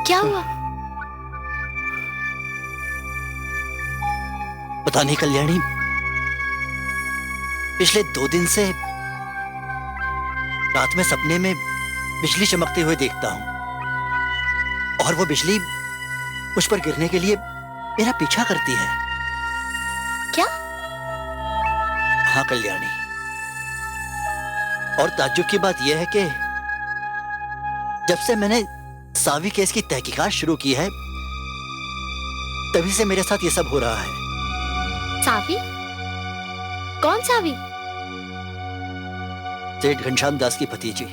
क्या हुआ? पता नहीं कल्याणी, पिछले 2 दिन से रात में सपने में बिजली चमकते हुए देखता हूं और वो बिजली मुझ पर गिरने के लिए मेरा पीछा करती है। क्या? हाँ कल्याणी, और ताज्जुब की बात यह है कि जब से मैंने सावी केस की तहकीकात शुरू की है तभी से मेरे साथ ये सब हो रहा है। सावी? कौन सावी? सेठ घनश्याम दास की भतीजी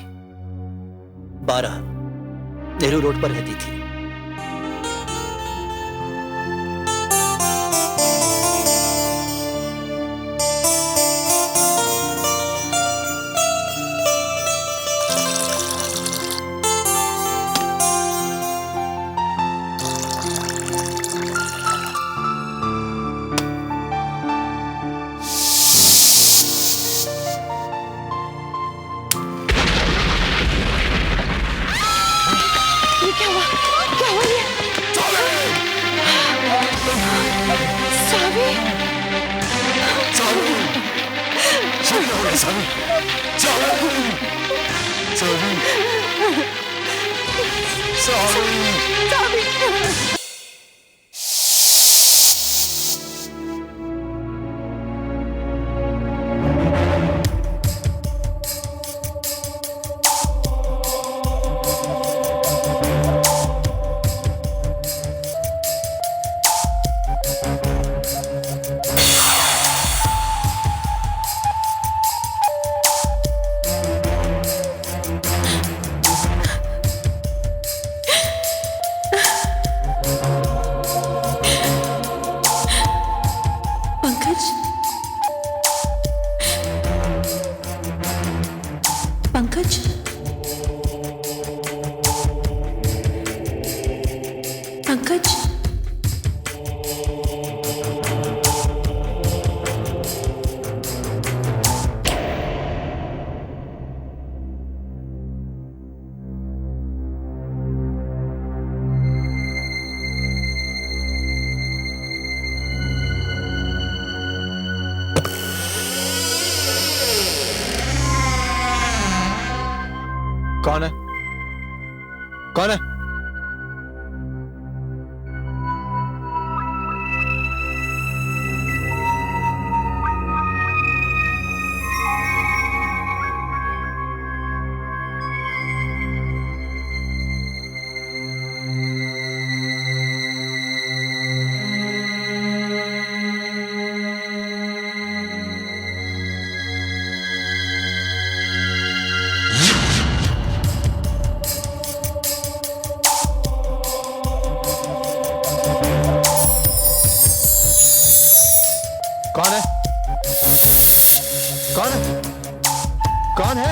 12 नेहरू रोड पर रहती थी। क्या हुआ ये? सावी? पंकज? पंकज? पंकज? कौन है? कौन है? कौन है? कौन है? कौन है?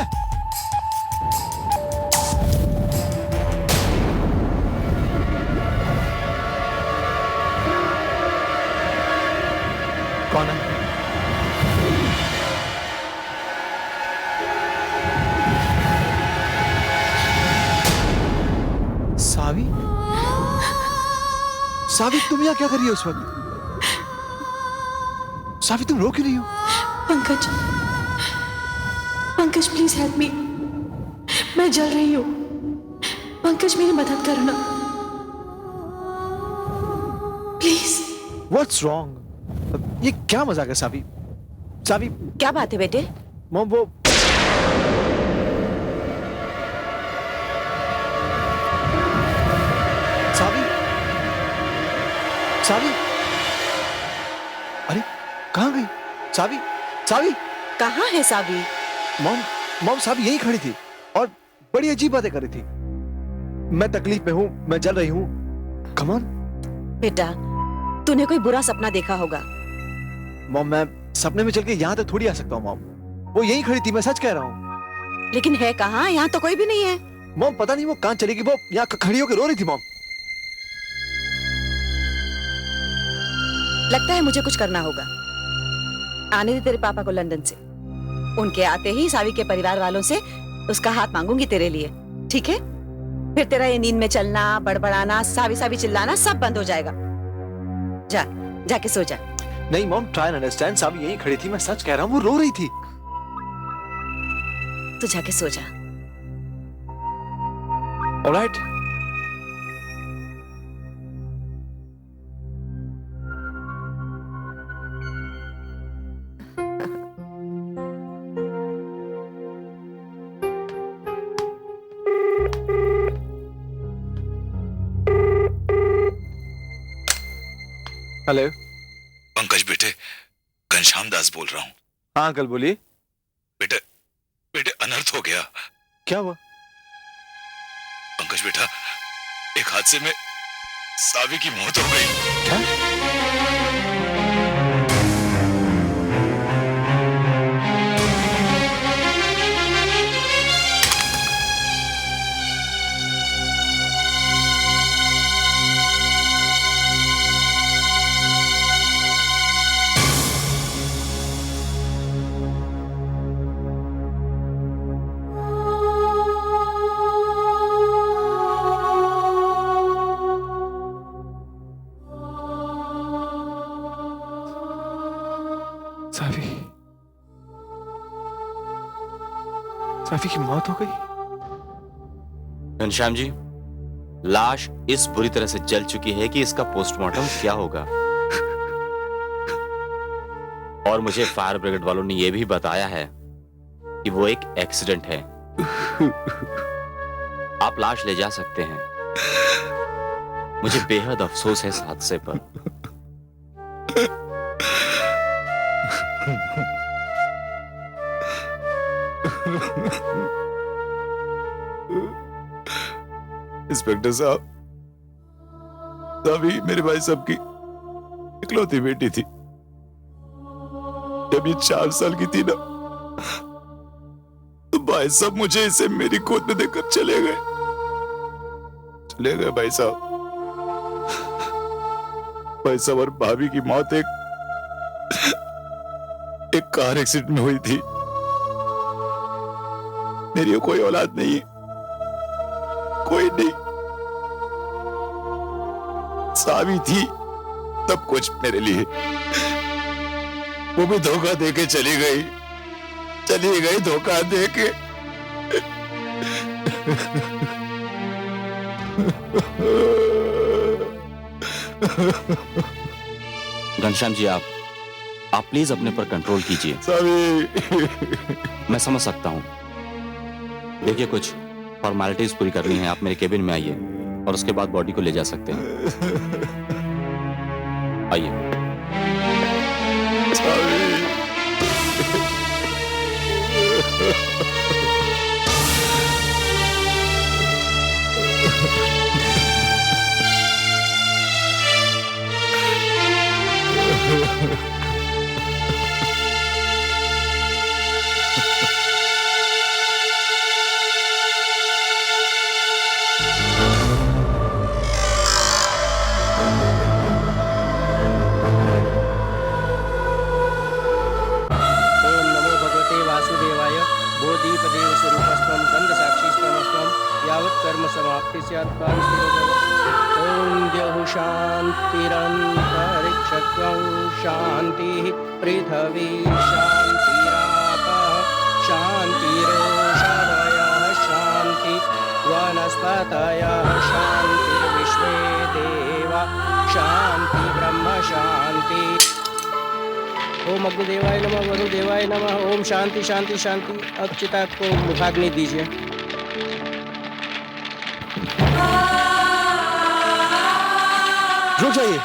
कौन है? सावी? सावी, तुम यहाँ क्या कर रही हो उस वक्त? सावी, तुम रो क्यों रही हो? Pankaj, Pankaj please help me. मैं जल रही हूँ। पंकज मेरी मदद करना प्लीज। What's wrong? ये क्या मजाक है सावी? सावी, क्या बात है बेटे? मॉम वो सावी, सावी, अरे कहाँ गई सावी? सावी, कहाँ है सावी? मॉम, मॉम सावी यहीं खड़ी थी और बड़ी अजीब बातें कर रही थी। मैं तकलीफ में हूँ, मैं जल रही हूँ। कम ऑन बेटा, तूने कोई बुरा सपना देखा होगा। मॉम, मैं सपने में चल के यहाँ तक थोड़ी आ सकता हूँ मॉम। वो यहीं खड़ी थी, मैं सच कह रहा हूँ। लेकिन है कहाँ? यहाँ तो कोई भी नहीं है। मॉम पता नहीं वो कहाँ चली गई। वो यहाँ खड़ी होकर रो रही थी मॉम। लगता है मुझे कुछ करना होगा। आने दे तेरे पापा को लंदन से। उनके आते ही सावी के परिवार वालों से उसका हाथ मांगूंगी तेरे लिए, ठीक है? फिर तेरा ये नींद में चलना, बड़बड़ाना, सावी सावी चिल्लाना सब बंद हो जाएगा। जा, जाके सो जा। नहीं मॉम, ट्राई एंड अंडरस्टैंड। सावी यहीं खड़ी थी, मैं सच कह रहा हूँ, वो रो रही थी। तू जाके सो जा। ऑलराइट। हेलो। पंकज बेटे, घनश्याम दास बोल रहा हूँ। हाँ अंकल बोलिए। बेटे बेटे अनर्थ हो गया। क्या हुआ? पंकज बेटा, एक हादसे में सावी की मौत हो गई। क्या? सावी, सावी की मौत हो गई। घनश्याम जी, लाश इस बुरी तरह से जल चुकी है कि इसका पोस्टमार्टम क्या होगा। और मुझे फायर ब्रिगेड वालों ने यह भी बताया है कि वो एक एक्सीडेंट है। आप लाश ले जा सकते हैं। मुझे बेहद अफसोस है इस हादसे पर। इंस्पेक्टर साहब, सावी मेरे भाई साहब की इकलौती बेटी थी। जब ये 4 साल की थी ना, तो भाई साहब मुझे इसे मेरी गोद में देकर चले गए भाई साहब। भाई साहब और भाभी की मौत एक कार एक्सीडेंट में हुई थी। मेरी कोई औलाद नहीं, कोई नहीं। सावी थी तब कुछ मेरे लिए, वो भी धोखा देके चली गई धोखा देके। घनश्याम जी, आप प्लीज अपने पर कंट्रोल कीजिए। सावी, मैं समझ सकता हूं। देखिए, कुछ फॉर्मेलिटीज पूरी करनी है। आप मेरे केबिन में आइए और उसके बाद बॉडी को ले जा सकते हैं। आइए। ओम द्यौः शान्तिरन्तरिक्षं शान्तिः पृथिवी शान्तिरापः शान्तिरोषधयः शान्ति वनस्पतयः शान्तिर्विश्वे देवा शान्ति ब्रह्म शान्ति। ओम अग्निदेवाय नमः, वरुदेवाय नमः। ओम शांति शांति शांति। अब चिता को मुखाग्नि दीजिए। रुक जाइए।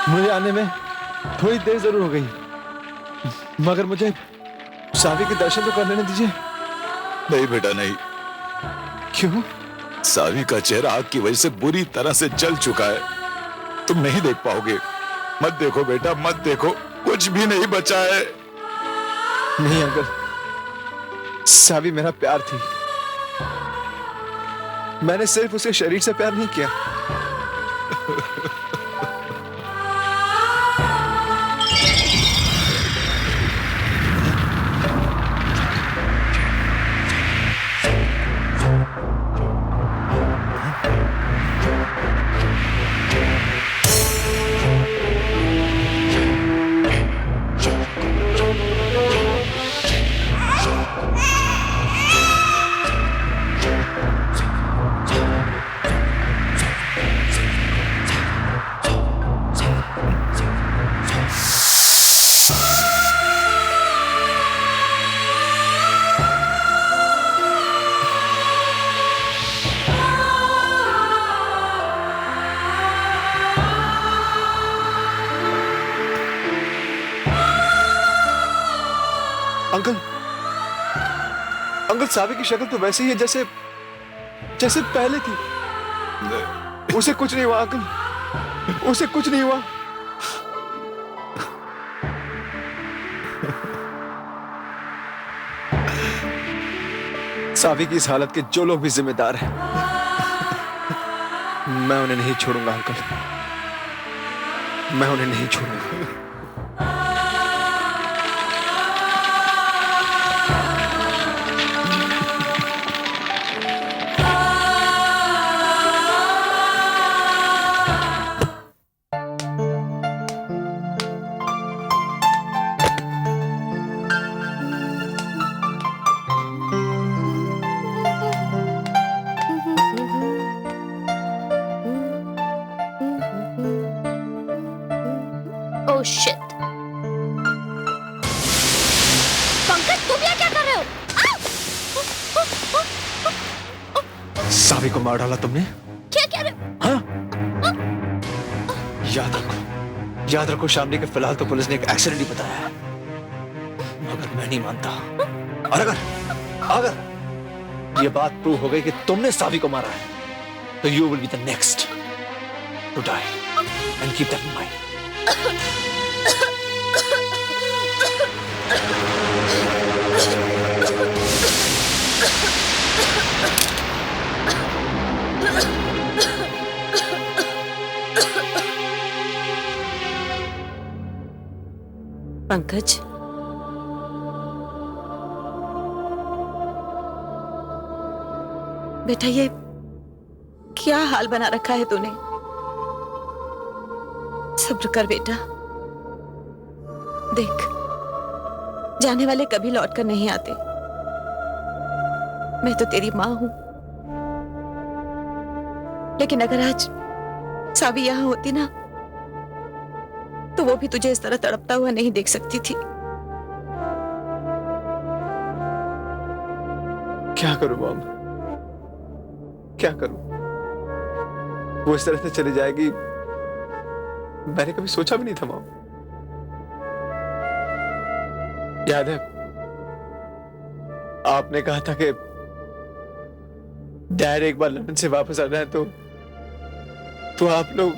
मुझे आने में थोड़ी देर जरूर हो गई, मगर मुझे सावी के दर्शन तो करने दीजिए। नहीं बेटा नहीं। क्यों? सावी का चेहरा आग की वजह से बुरी तरह से जल चुका है, तुम नहीं देख पाओगे। मत देखो बेटा, मत देखो, कुछ भी नहीं बचा है। नहीं अंकल, सावी मेरा प्यार थी। मैंने सिर्फ उसके शरीर से प्यार नहीं किया। अंकल अंकल सावी की शक्ल तो वैसे ही है जैसे जैसे पहले थी। उसे कुछ नहीं हुआ अंकल, उसे कुछ नहीं हुआ। सावी की इस हालत के जो लोग भी जिम्मेदार हैं, मैं उन्हें नहीं छोड़ूंगा अंकल, मैं उन्हें नहीं छोड़ूंगा। Oh shit. पंकज तुम यहाँ क्या कर रहे हो? सावी को मार डाला तुमने? क्या कह रहे हो? हाँ? याद रखो शामली के फिलहाल तो पुलिस ने एक एक्सीडेंट ही बताया है, मगर मैं नहीं मानता। और अगर ये बात प्रूव हो गई कि तुमने सावी को मारा है, तो you will be the next to die and keep that in mind. Pankaj, बेटा ये क्या हाल बना रखा है तूने? सब्र कर बेटा, देख जाने वाले कभी लौट कर नहीं आते। मैं तो तेरी मां हूं, लेकिन अगर आज सावी यहां होती ना, तो वो भी तुझे इस तरह तड़पता हुआ नहीं देख सकती थी। क्या करूं मॉम, क्या करूं? वो इस तरह से चली जाएगी मैंने कभी सोचा भी नहीं था मॉम। याद है आपने कहा था कि डैड एक बार लंदन से वापस आना है तो आप लोग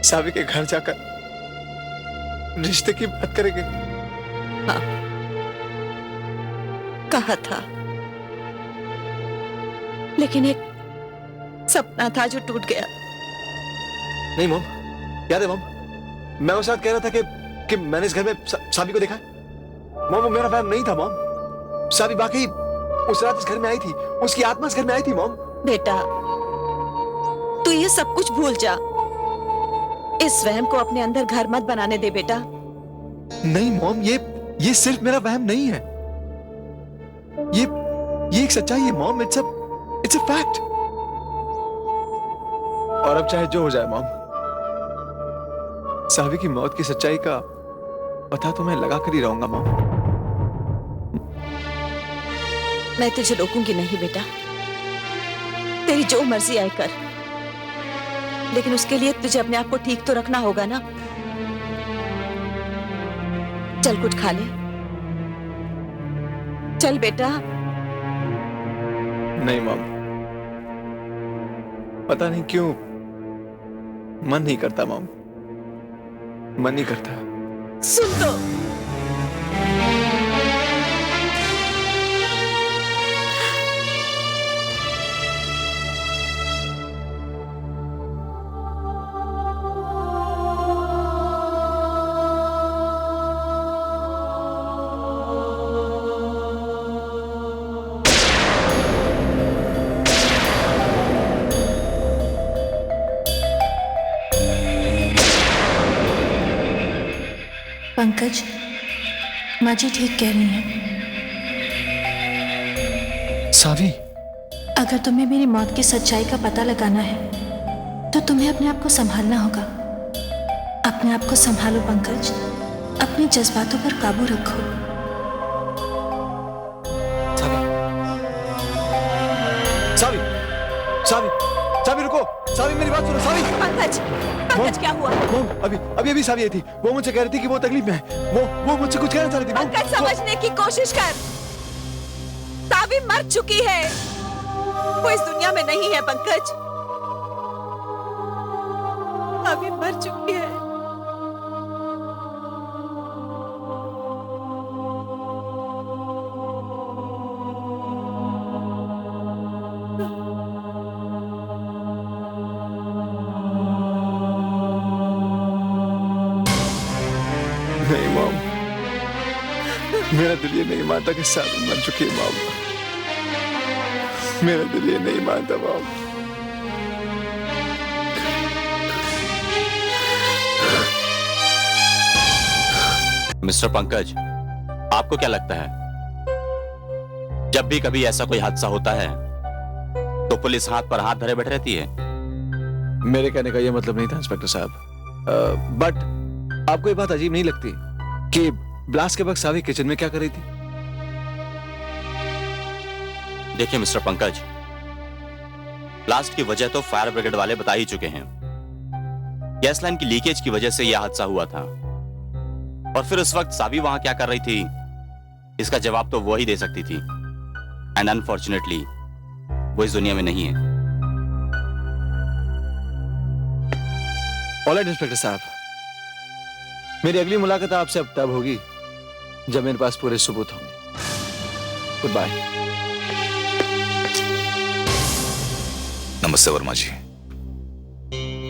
सावी के घर जाकर रिश्ते की बात करेंगे। हाँ, कहा था, लेकिन एक सपना था जो टूट गया। नहीं मॉम, याद है मॉम, मैं उस रात कह रहा था कि मैंने इस घर में सावी को देखा है। मॉम वो मेरा वहम नहीं था मॉम, सावी वाकई उस रात इस घर में आई थी, उसकी आत्मा इस घर में आई थी मॉम। बेटा तू ये सब कुछ भूल जा, इस वहम को अपने अंदर घर मत बनाने दे बेटा। नहीं मॉम, ये सिर्फ मेरा वहम नहीं है, ये एक सच्चाई है मॉम, इट्स अ फैक्ट। और अब चाहे जो हो जाए मॉम, सावी की मौत की सच्चाई का पता तो मैं लगा कर ही रहूंगा मॉम। मैं तुझे रोकूंगी नहीं बेटा, तेरी जो मर्जी आए कर, लेकिन उसके लिए तुझे अपने आप को ठीक तो रखना होगा ना। चल कुछ खा ले, चल बेटा। नहीं मॉम, पता नहीं क्यों मन नहीं करता मॉम, मन नहीं करता। सुन तो, पंकज, माँ जी ठीक कह रही हैं। सावी, अगर तुम्हें मेरी मौत की सच्चाई का पता लगाना है तो तुम्हें अपने आप को संभालना होगा। अपने आप को संभालो पंकज, अपने जज्बातों पर काबू रखो। सावी, सावी, सावी रुको, सावी मेरी बात सुनो, सावी। पंकज पंकज क्या हुआ? मॉम अभी अभी अभी सावी आई थी। वो मुझसे कह रही थी कि वो तकलीफ में है। वो मुझसे कुछ कहना चाह रही थी। मॉम, पंकज समझने की कोशिश कर। सावी मर चुकी है, वो इस दुनिया में नहीं है पंकज। सावी मर चुकी है। नहीं मॉम, मेरा दिल ये नहीं मानता कि सावी मर चुकी है। मॉम, मेरा दिल ये नहीं मानता मॉम। मिस्टर पंकज, आपको क्या लगता है जब भी कभी ऐसा कोई हादसा होता है तो पुलिस हाथ पर हाथ धरे बैठ रहती है? मेरे कहने का ये मतलब नहीं था इंस्पेक्टर साहब, बट आपको ये बात अजीब नहीं लगती कि ब्लास्ट के वक्त सावी किचन में क्या कर रही थी? देखिए मिस्टर पंकज, ब्लास्ट की वजह तो फायर ब्रिगेड वाले बता ही चुके हैं। गैस लाइन की लीकेज की वजह से यह हादसा हुआ था, और फिर उस वक्त सावी वहां क्या कर रही थी इसका जवाब तो वो ही दे सकती थी। एंड अनफॉर्चुनेटली वो इस दुनिया में नहीं है। ऑलराइट इंस्पेक्टर साहब, मेरी अगली मुलाकात आपसे अब तब होगी जब मेरे पास पूरे सबूत होंगे। Good bye. नमस्ते वर्मा जी।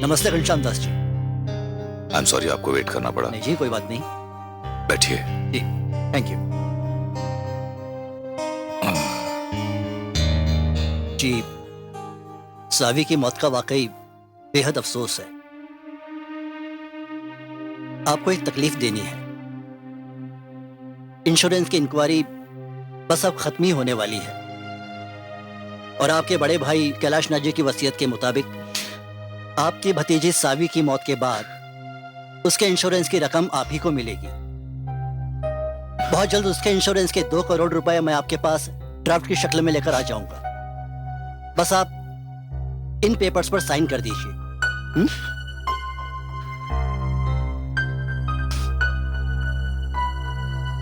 नमस्ते Ghanshyam Das ji. I am sorry आपको वेट करना पड़ा। नहीं जी, कोई बात नहीं। बैठिए। जी, थैंक यू। जी, सावी की मौत का वाकई बेहद अफसोस है। आपको एक तकलीफ देनी है। इंश्योरेंस की इंक्वायरी बस अब खत्म ही होने वाली है, और आपके बड़े भाई कैलाश नाथ जी की वसीयत के मुताबिक आपकी भतीजी सावी की मौत के बाद उसके इंश्योरेंस की रकम आप ही को मिलेगी। बहुत जल्द उसके इंश्योरेंस के 2 करोड़ रुपए मैं आपके पास ड्राफ्ट की शक्ल में लेकर आ जाऊंगा। बस आप इन पेपर्स पर साइन कर दीजिए।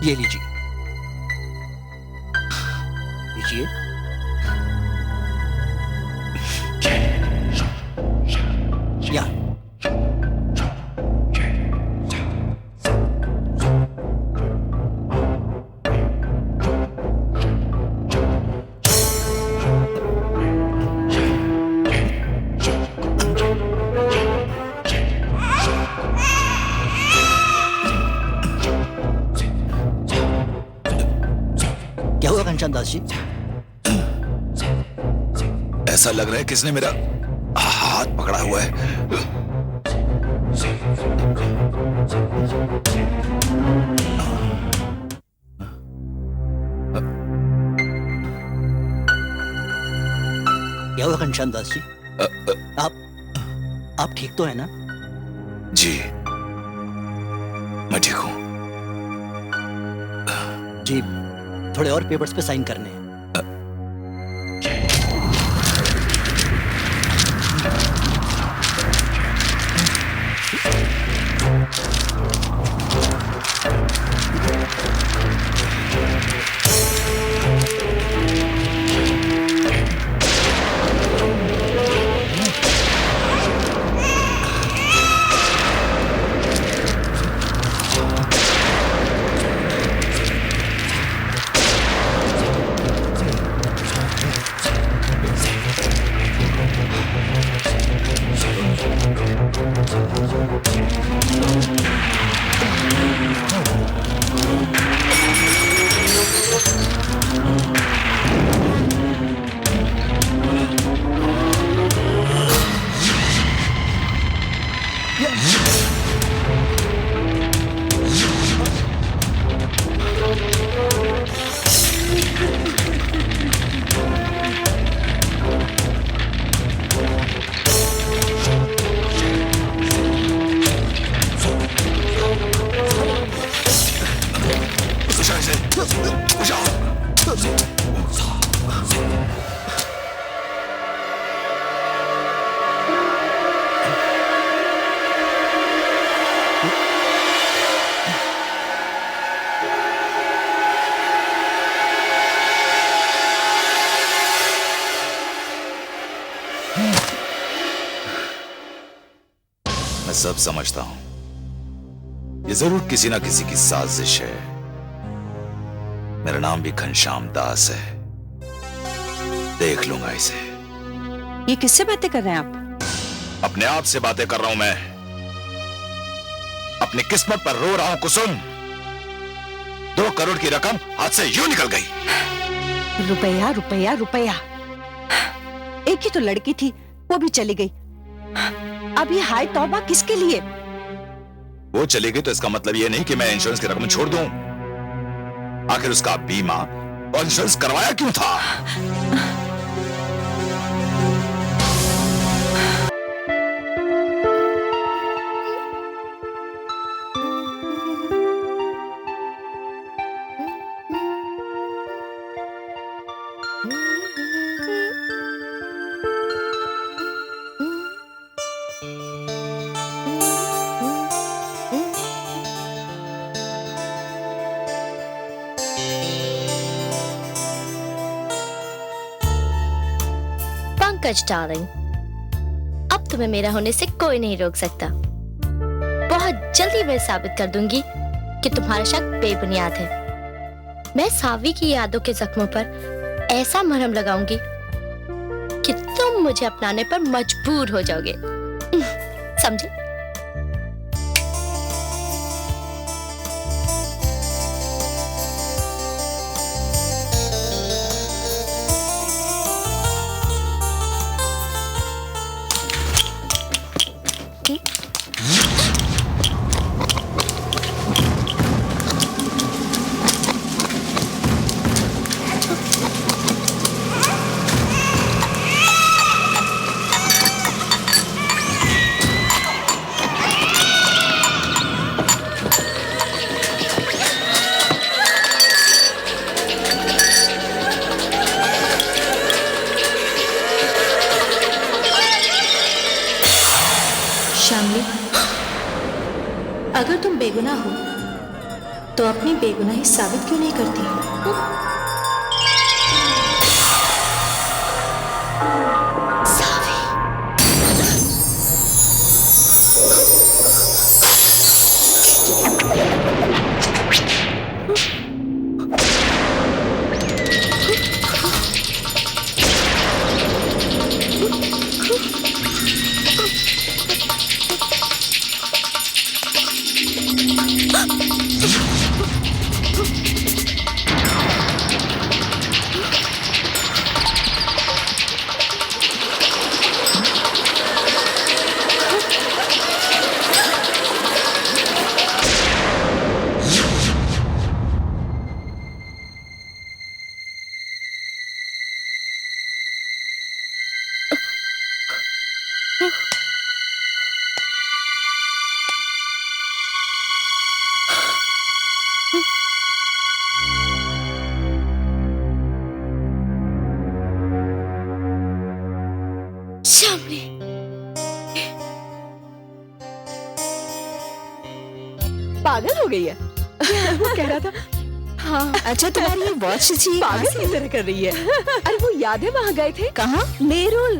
ये लीजिए। लीजिए। या क्या हुआ घनश्याम दास जी? ऐसा लग रहा है किसने मेरा हाथ पकड़ा हुआ है। क्या हुआ घनश्याम दास जी? आप ठीक तो है ना? जी मैं ठीक हूं। जी, थोड़े और पेपर्स पे साइन करने हैं। मैं सब समझता हूं। ये जरूर किसी ना किसी की साजिश है। मेरा नाम भी घनश्याम दास है। देख लूंगा इसे। ये किससे बातें कर रहे हैं आप? अपने आप से बातें कर रहा हूं मैं। अपनी किस्मत पर रो रहा हूं कुसुम। 2 करोड़ की रकम हाथ से यूं निकल गई। रुपया रुपया रुपया। एक ही तो लड़की थी, वो भी चली गई। अब ये हाय तौबा किसके लिए? वो चली गई तो इसका मतलब ये नहीं कि मैं इंश्योरेंस की रकम छोड़ दूं। आखिर उसका बीमा और इंश्योरेंस करवाया क्यों था? पंकज डार्लिंग, अब तुम्हें मेरा होने से कोई नहीं रोक सकता। बहुत जल्दी मैं साबित कर दूंगी कि तुम्हारा शक बेबुनियाद है। मैं सावी की यादों के जख्मों पर ऐसा मरहम लगाऊंगी कि तुम मुझे अपनाने पर मजबूर हो जाओगे। समझे? शामली, अगर तुम बेगुनाह हो तो अपनी बेगुनाही साबित क्यों नहीं करती? पागल हो गई है। वो कह रहा था हाँ। अच्छा, तुम्हारी ये वॉच जी पागल की तरह कर रही है। अरे वो याद है वहाँ गए थे? कहाँ? नेरुल।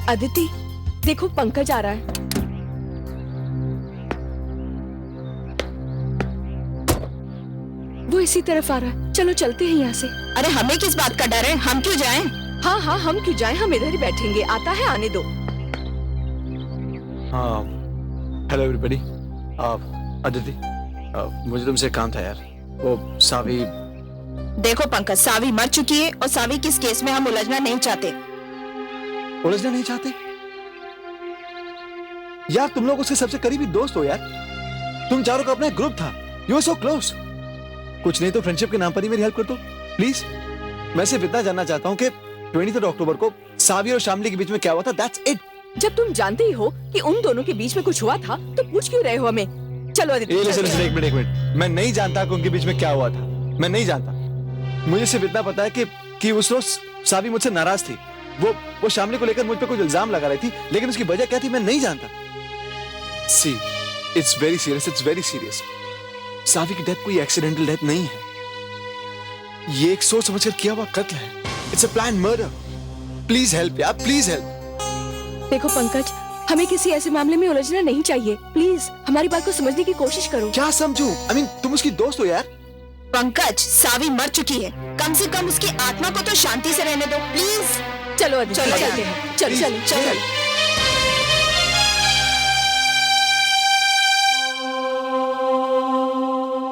अदिति, देखो पंकज आ रहा है। वो इसी तरफ आ रहा है। चलो चलते हैं यहाँ से। अरे हमें किस बात का डर है? हम क्यों जाएं? हाँ हाँ, हम क्यों जाएं? हम इधर ही बैठेंगे। आता है, आने दो। Hello everybody. अदिति, मुझे तुमसे काम था यार। वो सावी। देखो पंकज, सावी मर चुकी है और सावी किस केस में हम उलझना नहीं चाहते। उलझना नहीं चाहते? यार तुम लोग उसके सबसे करीबी दोस्त हो यार। तुम चारों का अपना एक ग्रुप था। You are so close. कुछ नहीं तो फ्रेंडशिप के नाम पर ही मेरी हेल्प कर दो प्लीज। मैं सिर्फ इतना जानना चाहता हूँ कि 23 अक्टूबर को सावी और शामली के बीच में क्या हुआ था। That's it. जब तुम जानते ही हो कि उन दोनों के बीच में कुछ हुआ था तो पूछ क्यों रहे हो हमें? चलो एक मिनट। मैं नहीं जानता कि उनके बीच में क्या हुआ था। मैं नहीं जानता। मुझे सिर्फ इतना पता है कि उस रोज सावी मुझसे नाराज थी। वो शामली को लेकर मुझ पे कुछ इल्जाम लगा रही थी, लेकिन उसकी वजह क्या थी मैं नहीं जानता। सी, इट्स वेरी सीरियस। सावी की डेथ कोई एक्सीडेंटल डेथ नहीं है। ये एक सोच समझकर किया हुआ कत्ल है। It's a plan murder. Please help यार, प्लीज हेल्प। देखो पंकज, हमें किसी ऐसे मामले में उलझना नहीं चाहिए। प्लीज हमारी बात को समझने की कोशिश करो। क्या समझूं? I mean, तुम उसकी दोस्त हो यार। पंकज, सावी मर चुकी है, कम से कम उसकी आत्मा को तो शांति से रहने दो प्लीज। चलो अदिति, चलो चलते हैं। चलो चलो चलो।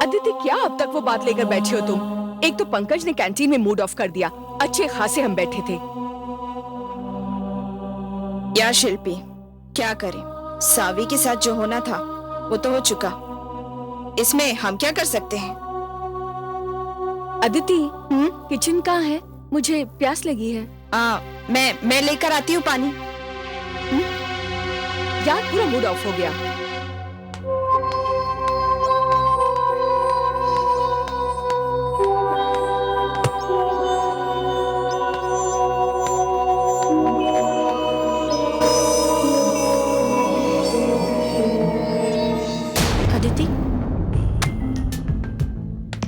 अदिति, क्या अब तक वो बात लेकर बैठे हो तुम? एक तो पंकज ने कैंटीन में मूड ऑफ कर दिया, अच्छे खासे हम बैठे थे। यार शिल्पी, क्या करें, सावी के साथ जो होना था वो तो हो चुका, इसमें हम क्या कर सकते हैं? अदिति, किचन कहाँ है? मुझे प्यास लगी है। मैं लेकर आती हूँ पानी। यार पूरा मूड ऑफ हो गया। अदिति,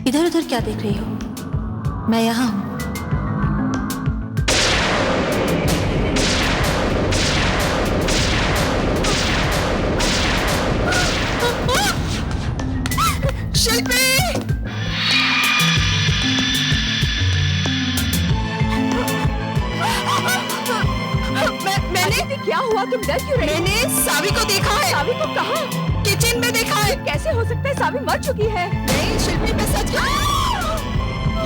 इधर उधर क्या देख रही हो? मैं यहाँ हूँ। मैंने क्या हुआ? तुम डर क्यों रही? मैंने सावी को देखा है। सावी को कहाँ? किचन में देखा है। कैसे हो सकता है? सावी मर चुकी है। नहीं शिल्पी, मैं सच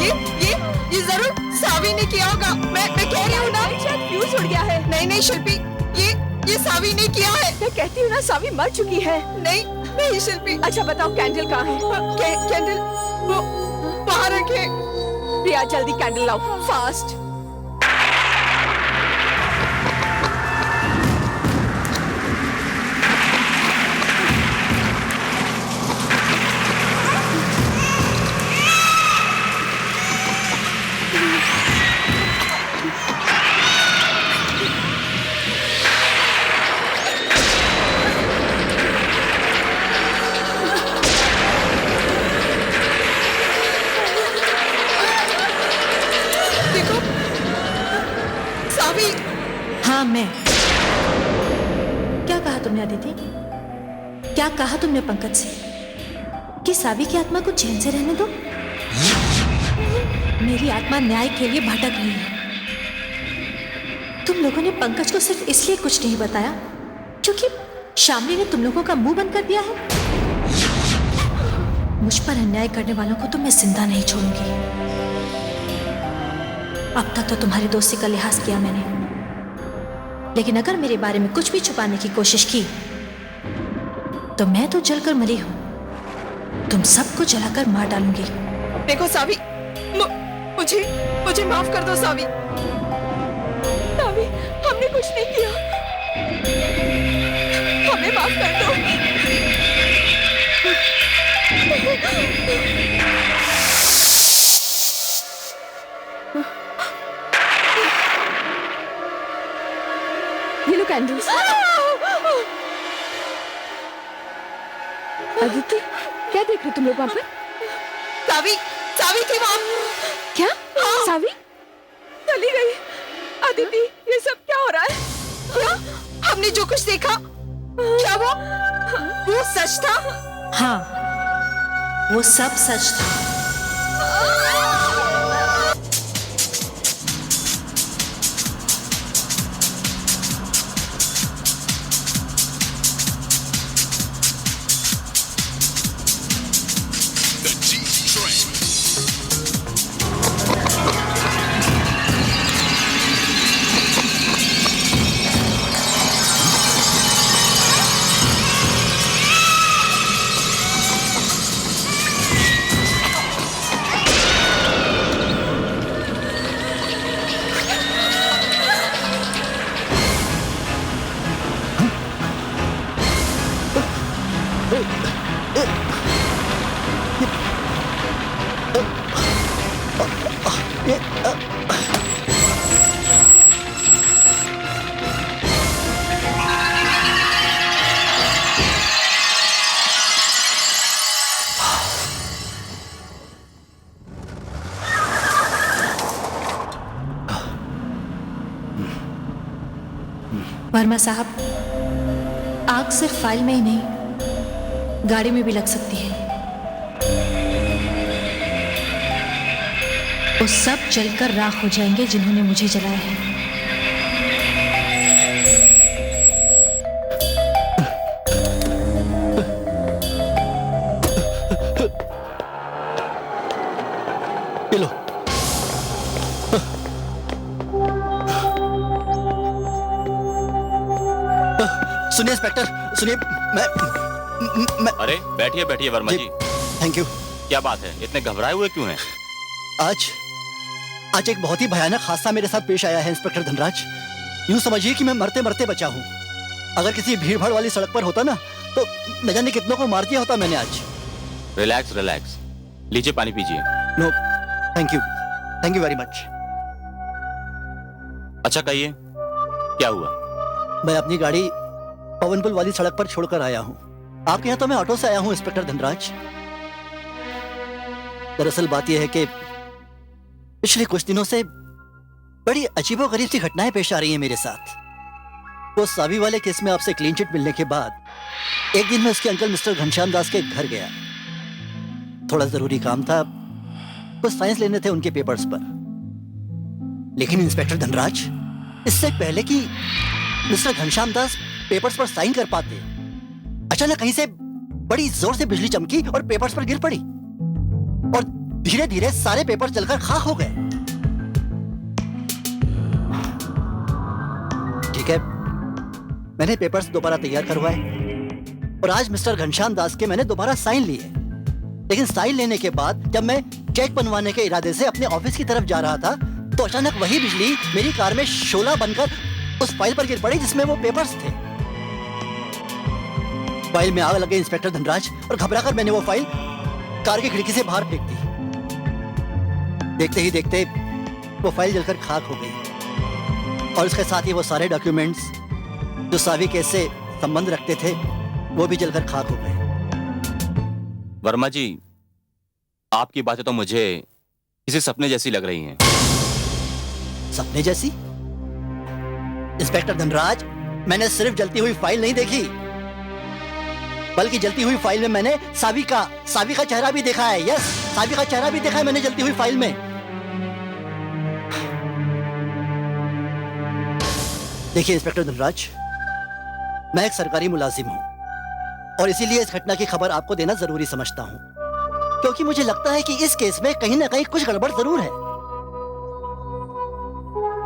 ये जरूर सावी ने किया होगा। मैं कह रही हूँ ना, शायद फ्यूज उड़ गया है। नहीं शिल्पी, ये सावी ने किया है। मैं कहती हूँ ना, सावी मर चुकी है। नहीं शिल्पी। अच्छा बताओ, कैंडल कहाँ है? कैंडल वो बाहर रखे। प्रिया, जल्दी कैंडल लाओ, फास्ट। हाँ, मैं। क्या कहा तुमने अदिति? क्या कहा तुमने पंकज से कि सावी की आत्मा को चैन से रहने दो? मेरी आत्मा न्याय के लिए भटक रही है। तुम लोगों ने पंकज को सिर्फ इसलिए कुछ नहीं बताया क्योंकि शामली ने तुम लोगों का मुंह बंद कर दिया है। मुझ पर अन्याय करने वालों को तो मैं जिंदा नहीं छोड़ूंगी। अब तक तो तुम्हारी दोस्ती का लिहाज किया मैंने, लेकिन अगर मेरे बारे में कुछ भी छुपाने की कोशिश की तो मैं तो जलकर मरी हूं। तुम सबको जलाकर मार डालूंगी। देखो सावी, मुझे माफ कर दो सावी। सावी, हमने कुछ नहीं किया, हमें माफ कर दो। ये लो कैंडल्स। अदिति, क्या देख रहे तुम लोग वहां पर? सावी थी वहां। क्या? सावी चली गई? अदिति, ये सब क्या हो रहा है? क्या हमने जो कुछ देखा, क्या वो सच था? हाँ, वो सब सच था। वर्मा साहब, आग सिर्फ फाइल में ही नहीं, गाड़ी में भी लग सकती है। वो सब जलकर राख हो जाएंगे जिन्होंने मुझे जलाया है। लो। सुनिए इंस्पेक्टर, सुनिए, मैं अरे बैठिए बैठिए वर्मा जी। Thank you. क्या बात है, इतने घबराए हुए क्यों हैं? आज एक बहुत ही भयानक हादसा मेरे साथ पेश आया है इंस्पेक्टर धनराज। यूं समझिए कि मैं मरते मरते बचा हूं। अगर किसी भीड़ भाड़ वाली सड़क पर होता ना तो न जाने कितनों को मार दिया होता मैंने आज। रिलैक्स रिलैक्स, लीजिए पानी पीजिए। No thank you very much. अच्छा कहिए, क्या हुआ? मैं अपनी गाड़ी पवनपुर वाली सड़क पर छोड़कर आया हूं। आपके यहाँ तो मैं ऑटो से आया हूं इंस्पेक्टर धनराज। दरअसल बात यह है कि पिछले कुछ दिनों से बड़ी अजीबोगरीब सी घटनाएं पेश आ रही हैं मेरे साथ। वो सावी वाले केस में आपसे क्लीन चिट मिलने के बाद एक दिन मैं उसके अंकल मिस्टर घनश्याम दास के घर गया। थोड़ा जरूरी काम था, कुछ साइंस लेने थे उनके पेपर्स पर। लेकिन इंस्पेक्टर धनराज, इससे पहले कि मिस्टर घनश्याम दास पेपर्स पर साइन कर पाते, अचानक कहीं से बड़ी जोर से बिजली चमकी और पेपर्स पर गिर पड़ी और धीरे धीरे सारे पेपर्स जलकर खाक हो गए। ठीक है, मैंने पेपर्स दोबारा तैयार करवाए और आज मिस्टर घनश्याम दास के मैंने दोबारा साइन लिए। लेकिन साइन लेने के बाद जब मैं चेक बनवाने के इरादे से अपने ऑफिस की तरफ जा रहा था तो अचानक वही बिजली मेरी कार में शोला बनकर उस फाइल पर गिर पड़ी जिसमें वो पेपर्स थे। फाइल में आग लग गई इंस्पेक्टर धनराज और घबराकर मैंने वो फाइल कार की खिड़की से बाहर फेंक दी। देखते ही देखते वो फाइल जलकर खाक हो गई और इसके साथ ही वो सारे डॉक्यूमेंट्स जो सावी केस से संबंध रखते थे वो भी जलकर खाक हो गए। वर्मा जी, आपकी बातें तो मुझे किसी सपने जैसी लग रही हैं। सपने जैसी? इंस्पेक्टर धनराज, मैंने सिर्फ जलती हुई फाइल नहीं देखी, बल्कि जलती हुई फाइल में मैंने सावी का चेहरा भी देखा है। यस, सावी का चेहरा भी देखा है मैंने जलती हुई फाइल में। देखिए इंस्पेक्टर धनराज, मैं एक सरकारी मुलाजिम हूं और इसीलिए इस घटना की खबर आपको देना जरूरी समझता हूं, क्योंकि मुझे लगता है कि इस केस में कहीं ना कहीं कुछ गड़बड़ जरूर है।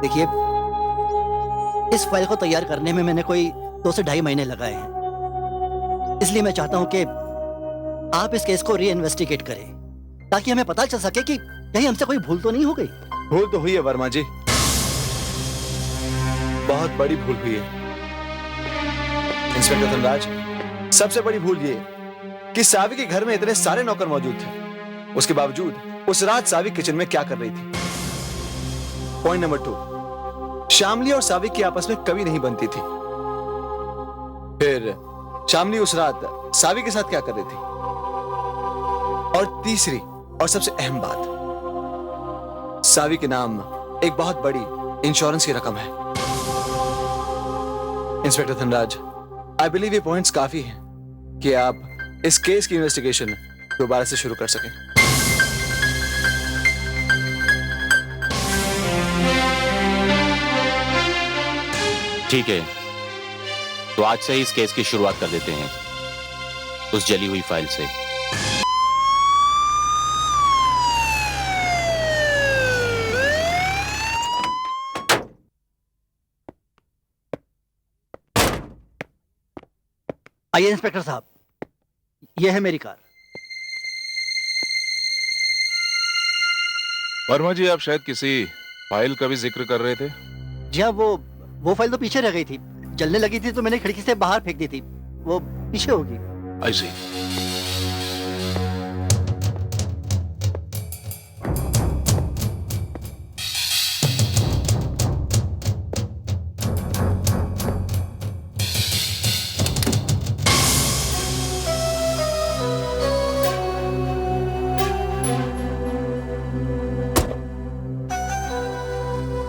देखिए, इस फाइल को तैयार करने में मैंने कोई 2 से ढाई महीने लगाए हैं। इसलिए मैं चाहता हूं कि आप इस केस को री इन्वेस्टिगेट करें ताकि हमें पता चल सके कि कहीं हमसे कोई भूल तो नहीं हो गई। भूल तो हुई है वर्मा जी, बहुत बड़ी भूल हुई है इंस्पेक्टर धनराज। सबसे बड़ी भूल ये कि सावी के घर में इतने सारे नौकर मौजूद थे, उसके बावजूद उस रात सावी किचन में क्या कर रही थी। पॉइंट नंबर 2, शामली और सावी की आपस में कभी नहीं बनती थी। फिर शामली उस रात सावी के साथ क्या कर रही थी। और तीसरी और सबसे अहम बात, सावी के नाम एक बहुत बड़ी इंश्योरेंस की रकम है। इंस्पेक्टर धनराज, आई बिलीव ये पॉइंट्स काफी हैं कि आप इस केस की इन्वेस्टिगेशन दोबारा से शुरू कर सकें। ठीक है, तो आज से ही इस केस की शुरुआत कर देते हैं, उस जली हुई फाइल से। आइए इंस्पेक्टर साहब, यह है मेरी कार। वर्मा जी, आप शायद किसी फाइल का भी जिक्र कर रहे थे। जी हाँ, वो फाइल तो पीछे रह गई थी, जलने लगी थी तो मैंने खिड़की से बाहर फेंक दी थी। वो पीछे होगी। आई सी।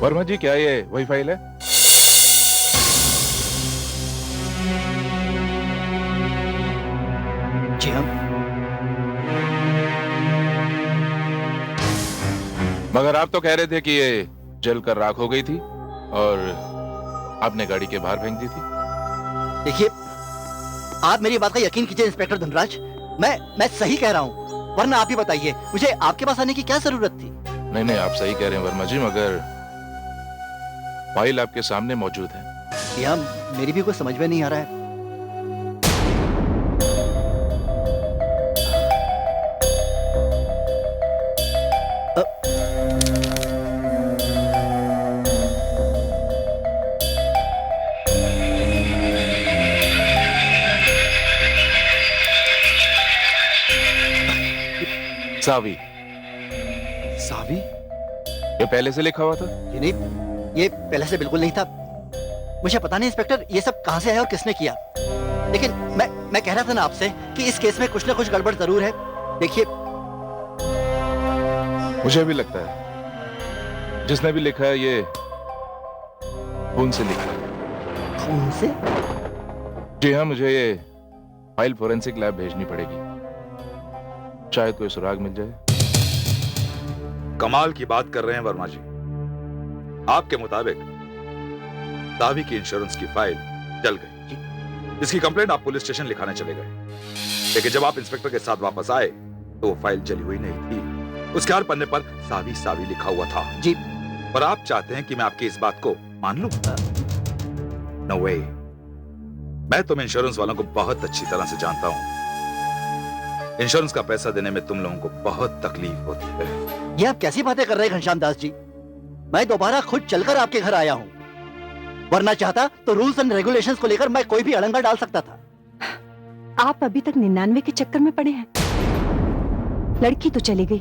वर्मा जी, क्या ये वही फाइल है? मगर आप तो कह रहे थे कि ये जलकर राख हो गई थी और आपने गाड़ी के बाहर फेंक दी थी। देखिए, आप मेरी बात का यकीन कीजिए इंस्पेक्टर धनराज, मैं सही कह रहा हूँ, वरना आप ही बताइए मुझे आपके पास आने की क्या जरूरत थी। नहीं नहीं, आप सही कह रहे हैं वर्मा जी, मगर फाइल आपके सामने मौजूद है। यह मेरी भी कुछ समझ में नहीं आ रहा है। सावी। सावी? ये पहले से लिखा हुआ था? ये नहीं, ये पहले से बिल्कुल नहीं था। मुझे पता नहीं इंस्पेक्टर ये सब कहां से आया और किसने किया, लेकिन मैं कह रहा था ना आपसे कि इस केस में कुछ ना कुछ गड़बड़ जरूर है। देखिए, मुझे भी लगता है जिसने भी लिखा है ये खून से लिखा है। खून से? जी हाँ, मुझे ये फाइल फोरेंसिक लैब भेजनी पड़ेगी, शायद कोई सुराग मिल जाए। कमाल की बात कर रहे हैं वर्मा जी। आपके मुताबिक सावी की इंश्योरेंस की फाइल जल गई। इसकी कंप्लेंट आप पुलिस स्टेशन लिखाने चले गए, लेकिन जब आप इंस्पेक्टर के साथ वापस आए तो वो फाइल जली हुई नहीं थी। उसके हर पन्ने पर सावी सावी लिखा हुआ था। जी। पर आप चाहते हैं कि मैं आपकी इस बात को मान लूं? नो वे। मैं तुम इंश्योरेंस वालों को बहुत अच्छी तरह से जानता हूं। इंश्योरेंस का पैसा देने में तुम लोगों को बहुत तकलीफ होती है। ये आप कैसी बातें कर रहे हैं घनश्याम दास जी? मैं दोबारा खुद चलकर आपके घर आया हूँ, वरना चाहता तो रूल्स एंड रेगुलेशंस को लेकर मैं कोई भी अड़ंगा डाल सकता था। आप अभी तक 99 के चक्कर में पड़े हैं। लड़की तो चली गई,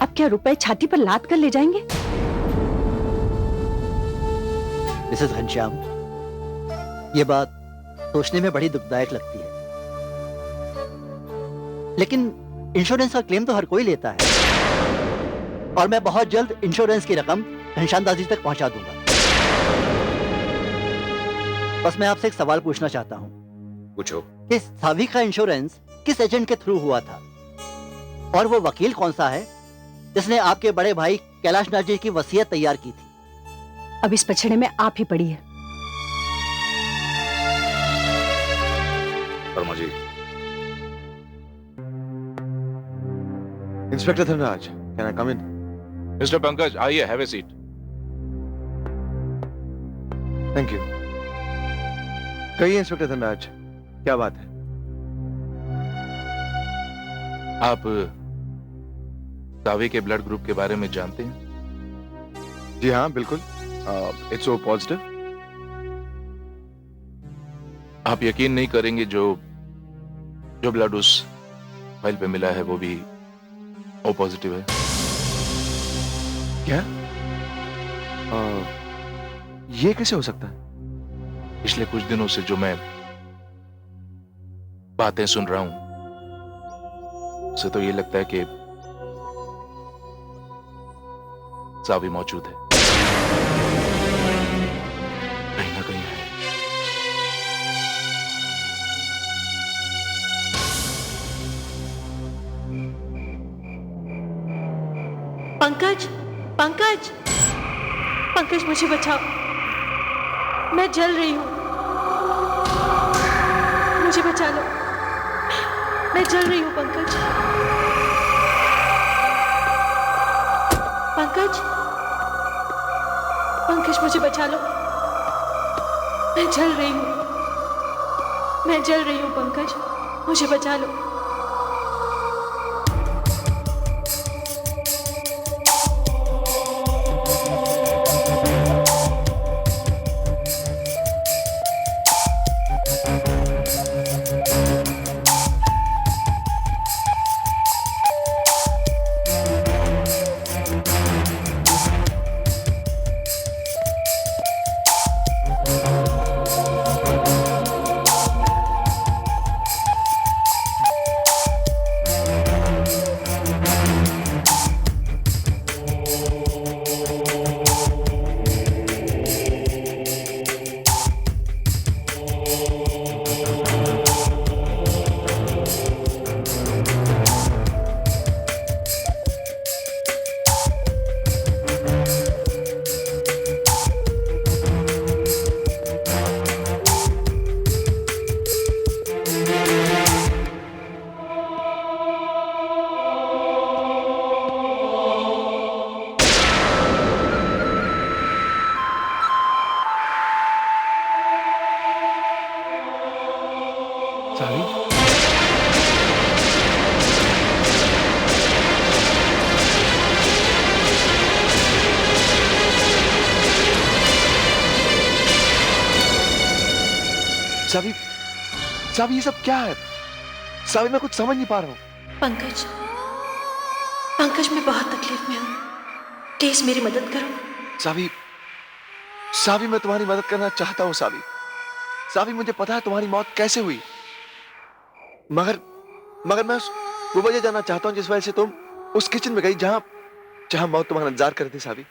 अब क्या रुपए छाती पर लाद कर ले जाएंगे? मिसेस घनश्याम, ये बात सोचने में बड़ी दुखदायक लगती है, लेकिन इंश्योरेंस का क्लेम तो हर कोई लेता है, और मैं बहुत जल्द इंश्योरेंस की रकम घनश्याम दास जी तक पहुंचा दूंगा। बस मैं आपसे एक सवाल पूछना चाहता हूं। पूछो। इस सावी का इंश्योरेंस किस एजेंट के थ्रू हुआ था, और वो वकील कौन सा है जिसने आपके बड़े भाई कैलाश नाथ जी की वसीयत तैयार की थी? अब इस पछड़े में आप ही पड़ी है। Verma ji. Inspector Dhanraj, can I come in? Mister Pankaj, आइए, have a seat. Thank you. कहिए इंस्पेक्टर धनराज, क्या बात है? आप सावी के ब्लड ग्रुप के बारे में जानते हैं? जी हाँ, बिल्कुल। It's O positive. आप यकीन नहीं करेंगे, जो ब्लड उस फाइल पे मिला है वो भी ओ पॉजिटिव है। क्या? ये कैसे हो सकता है? पिछले कुछ दिनों से जो मैं बातें सुन रहा हूं, उससे तो ये लगता है कि सावी मौजूद है, कहीं ना कहीं है। पंकज, पंकज, पंकज, मुझे बचाओ, मैं जल रही हूँ, मुझे बचा लो, मैं जल रही हूँ पंकज। पंकज, पंकज, मुझे बचा लो, मैं जल रही हूँ, मैं जल रही हूँ पंकज, मुझे बचा लो। सावी, सावी, सावी ये सब क्या है? सावी मैं कुछ समझ नहीं पा रहा हूँ। पंकज, पंकज मैं बहुत तकलीफ में हूँ, प्लीज मेरी मदद करो। सावी, सावी मैं तुम्हारी मदद करना चाहता हूँ सावी। सावी मुझे पता है तुम्हारी मौत कैसे हुई, मगर मगर मैं वो वजह जानना चाहता हूँ जिस वजह से तुम उस किचन में गई जहां जहां मौत तुम्हारा इंतजार कर रही थी। सावी,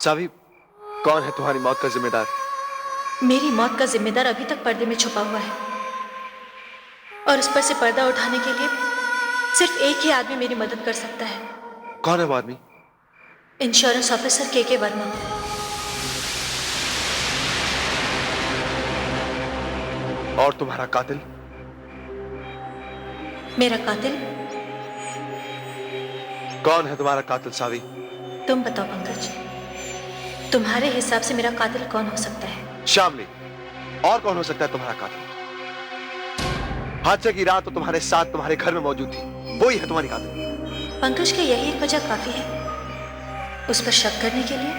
सावी कौन है तुम्हारी मौत का जिम्मेदार? मेरी मौत का जिम्मेदार अभी तक पर्दे में छुपा हुआ है, और उस पर से पर्दा उठाने के लिए सिर्फ एक ही आदमी मेरी मदद कर सकता है। कौन है वो आदमी? इंश्योरेंस ऑफिसर के वर्मा। और तुम्हारा कातिल? मेरा कातिल? कौन है तुम्हारा कातिल सावी? तुम बताओ पंकज, तुम्हारे हिसाब से मेरा कातिल कौन हो सकता है? शामली। और कौन हो सकता है तुम्हारा कातिल? हादसे की रात तो तुम्हारे साथ तुम्हारे घर में मौजूद थी, वही है तुम्हारी कातिल। पंकज के यही एक वजह काफी है उस पर शक करने के लिए?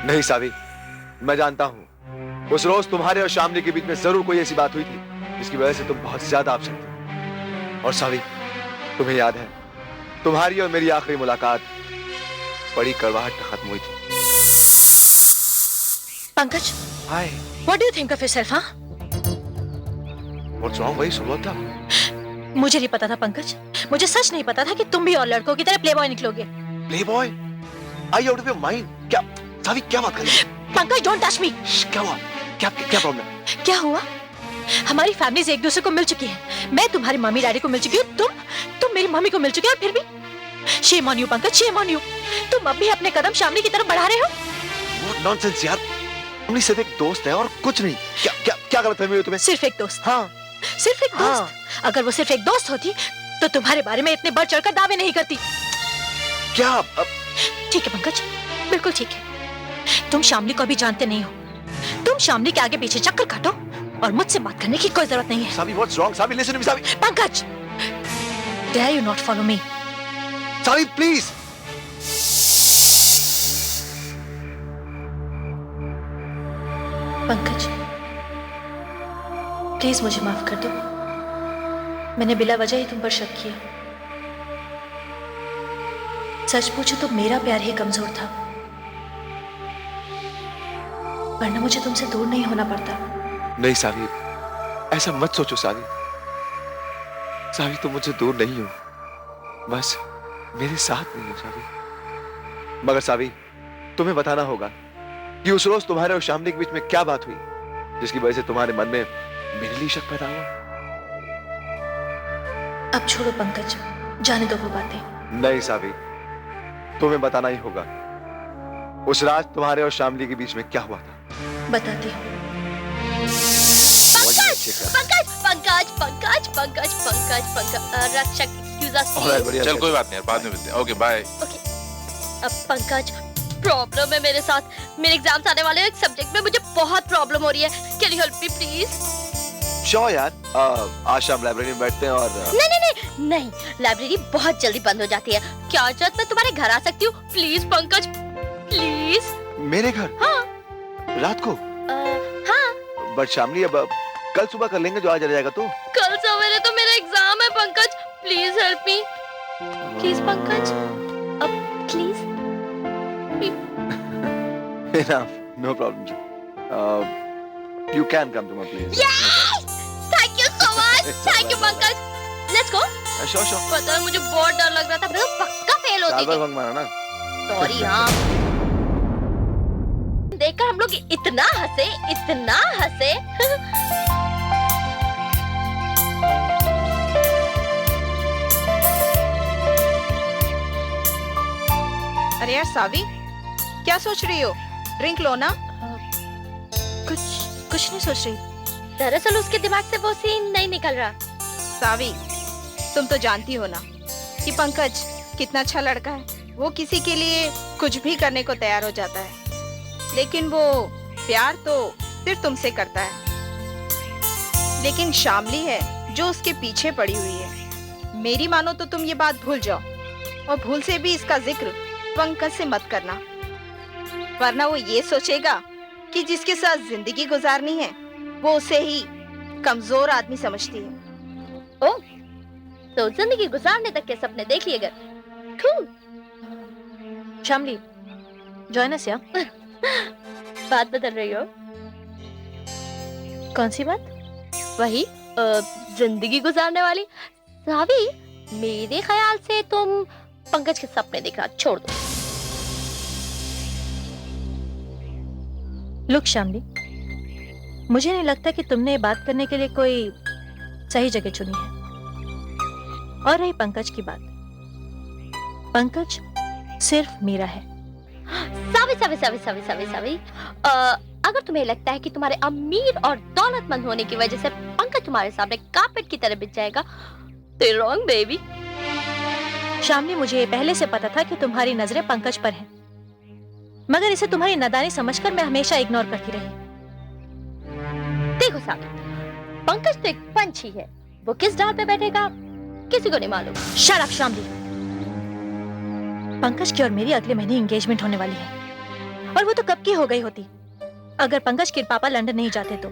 नहीं सावी, मैं जानता हूं उस रोज तुम्हारे और शामली के बीच में जरूर कोई ऐसी बात हुई थी जिसकी वजह से तुम बहुत ज्यादा अपसेट थे। और सावी, तुम्हें याद है तुम्हारी और मेरी आखिरी मुलाकात बड़ी कड़वाहट में खत्म हुई थी। Pankaj, hi, what do you think of yourself? हाँ, व्हाट्स रॉन्ग? वही सुबह था। मुझे नहीं पता था पंकज, मुझे सच नहीं पता था कि तुम भी और लड़कों की तरह प्लेबॉय निकलोगे। Playboy? I out of your mind? क्या सावी, क्या बात कर रही है? Pankaj, don't touch me. क्या हुआ? क्या क्या प्रॉब्लम? क्या हुआ? हमारी फैमिलीज एक दूसरे को मिल चुकी है। मैं तुम्हारी मम्मी डैडी को मिल चुकी हूँ, तुम मेरी मम्मी को मिल चुकी हो, और फिर भी shame on you Pankaj, shame on you. तुम अब भी अपने कदम शामली की तरफ बढ़ा रहे हो। व्हाट नॉनसेंस यार, हमने सिर्फ एक दोस्त है और कुछ नहीं। क्या क्या क्या गलतफहमी हुई तुम्हें? सिर्फ एक दोस्त? हाँ, सिर्फ एक दोस्त? अगर वो सिर्फ एक दोस्त होती तो तुम्हारे बारे में इतने बढ़ चढ़कर दावे नहीं करती। क्या? ठीक है पंकज, बिल्कुल ठीक है। तुम शामली को अभी जानते नहीं हो, तुम शामली के आगे पीछे चक्कर काटो और मुझसे बात करने की कोई जरूरत नहीं है। Savi, what's wrong? Savi, listen to me Savi. Pankaj, dare you not follow me? Savi please. Pankaj please मुझे माफ कर दो, मैंने बिला वजह ही तुम पर शक किया। सच पूछो तो मेरा प्यार ही कमजोर था, वरना मुझे तुमसे दूर नहीं होना पड़ता। नहीं सावी, ऐसा मत सोचो सावी। सावी, तुम मुझसे दूर नहीं हो, बस मेरे साथ नहीं हो सावी। मगर सावी, तुम्हें बताना होगा कि उस रोज तुम्हारे और शामली के बीच में क्या बात हुई जिसकी वजह से तुम्हारे मन में मेरे लिए शक पैदा हुआ। अब छोड़ो पंकज, जाने दो वो बातें। नहीं सावी, तुम्हें बताना ही होगा उस रात तुम्हारे और शामली के बीच में क्या हुआ था। बताती हूँ। पंकज पंकज पंकज पंकज पंकज पंकज रक्षक, एक्सक्यूज अस। चल कोई बात नहीं यार, बाद में मिलते हैं। Okay bye. ओके, अब पंकज प्रॉब्लम है मेरे साथ, मेरे एग्जाम्स आने वाले हैं, एक सब्जेक्ट में मुझे बहुत प्रॉब्लम हो रही है। Can you help me please? Sure यार, आज शाम लाइब्रेरी में बैठते हैं और नहीं नहीं नहीं नहीं, लाइब्रेरी बहुत जल्दी बंद हो जाती है। क्या जरूरत मैं तुम्हारे घर आ सकती हूँ? Please Pankaj, please. मेरे घर? हाँ। रात को? हाँ। बट शामली, अब कल सुबह कर लेंगे जो आज रह जाएगा तो। कल सवेरे तो मेरा एग्जाम है Pankaj, please help me please Pankaj, अब please. No problem. You can come to my place. Yes! Thank you so much. Thank you Pankaj. Let's go. Sure. पता है मुझे बहुत डर लग रहा था, मैं तो पक्का फेल होती थी। बंक मारा ना? सॉरी। हाँ, देखकर हम लोग इतना हंसे, इतना हंसे। अरे यार सावी, क्या सोच रही हो? ड्रिंक लो ना। कुछ नहीं सोच रही। दरअसल उसके दिमाग से वो सीन नहीं निकल रहा। सावी, तुम तो जानती हो ना कि पंकज कितना अच्छा लड़का है। वो किसी के लिए कुछ भी करने को तैयार हो जाता है, लेकिन वो प्यार तो सिर्फ तुमसे करता है। लेकिन शामली है जो उसके पीछे पड़ी हुई है। मेरी मानो तो तुम ये बात भूल जाओ, और भूल से भी इसका जिक्र पंकज से मत करना, वरना वो ये सोचेगा कि जिसके साथ जिंदगी गुजारनी है वो उसे ही कमजोर आदमी समझती है। ओ, तो जिंदगी गुजारने तक के सपने देख लिए गए। शामली, जॉइन अस या? बात बदल रही हो? कौन सी बात? वही जिंदगी गुजारने वाली। सावी, मेरे ख्याल से तुम पंकज के सपने देखना छोड़ दो। लुक शामली, मुझे नहीं लगता कि तुमने बात करने के लिए कोई सही जगह चुनी है। और रही पंकज की बात, पंकज सिर्फ मेरा है। सावी सावी सावी सावी सावी सावी, अगर तुम्हें लगता है कि तुम्हारे अमीर और दौलतमंद होने की वजह से पंकज तुम्हारे सामने कारपेट की तरह बिछ जाएगा, तो रॉन्ग बेबी। शामली, मुझे ये पहले से पता था कि तुम्हारी नजरें पंकज पर हैं, मगर इसे तुम्हारी नादानी समझकर मैं हमेशा इग्नोर करती रही। देखो सावी, पंकज तो एक पंछी है, वो किस डाल पे बैठेगा किसी को नहीं मालूम। Shut up Shamli. पंकज की और मेरी अगले महीने एंगेजमेंट होने वाली है, और वो तो कब की हो गई होती अगर पंकज के पापा लंदन नहीं जाते तो।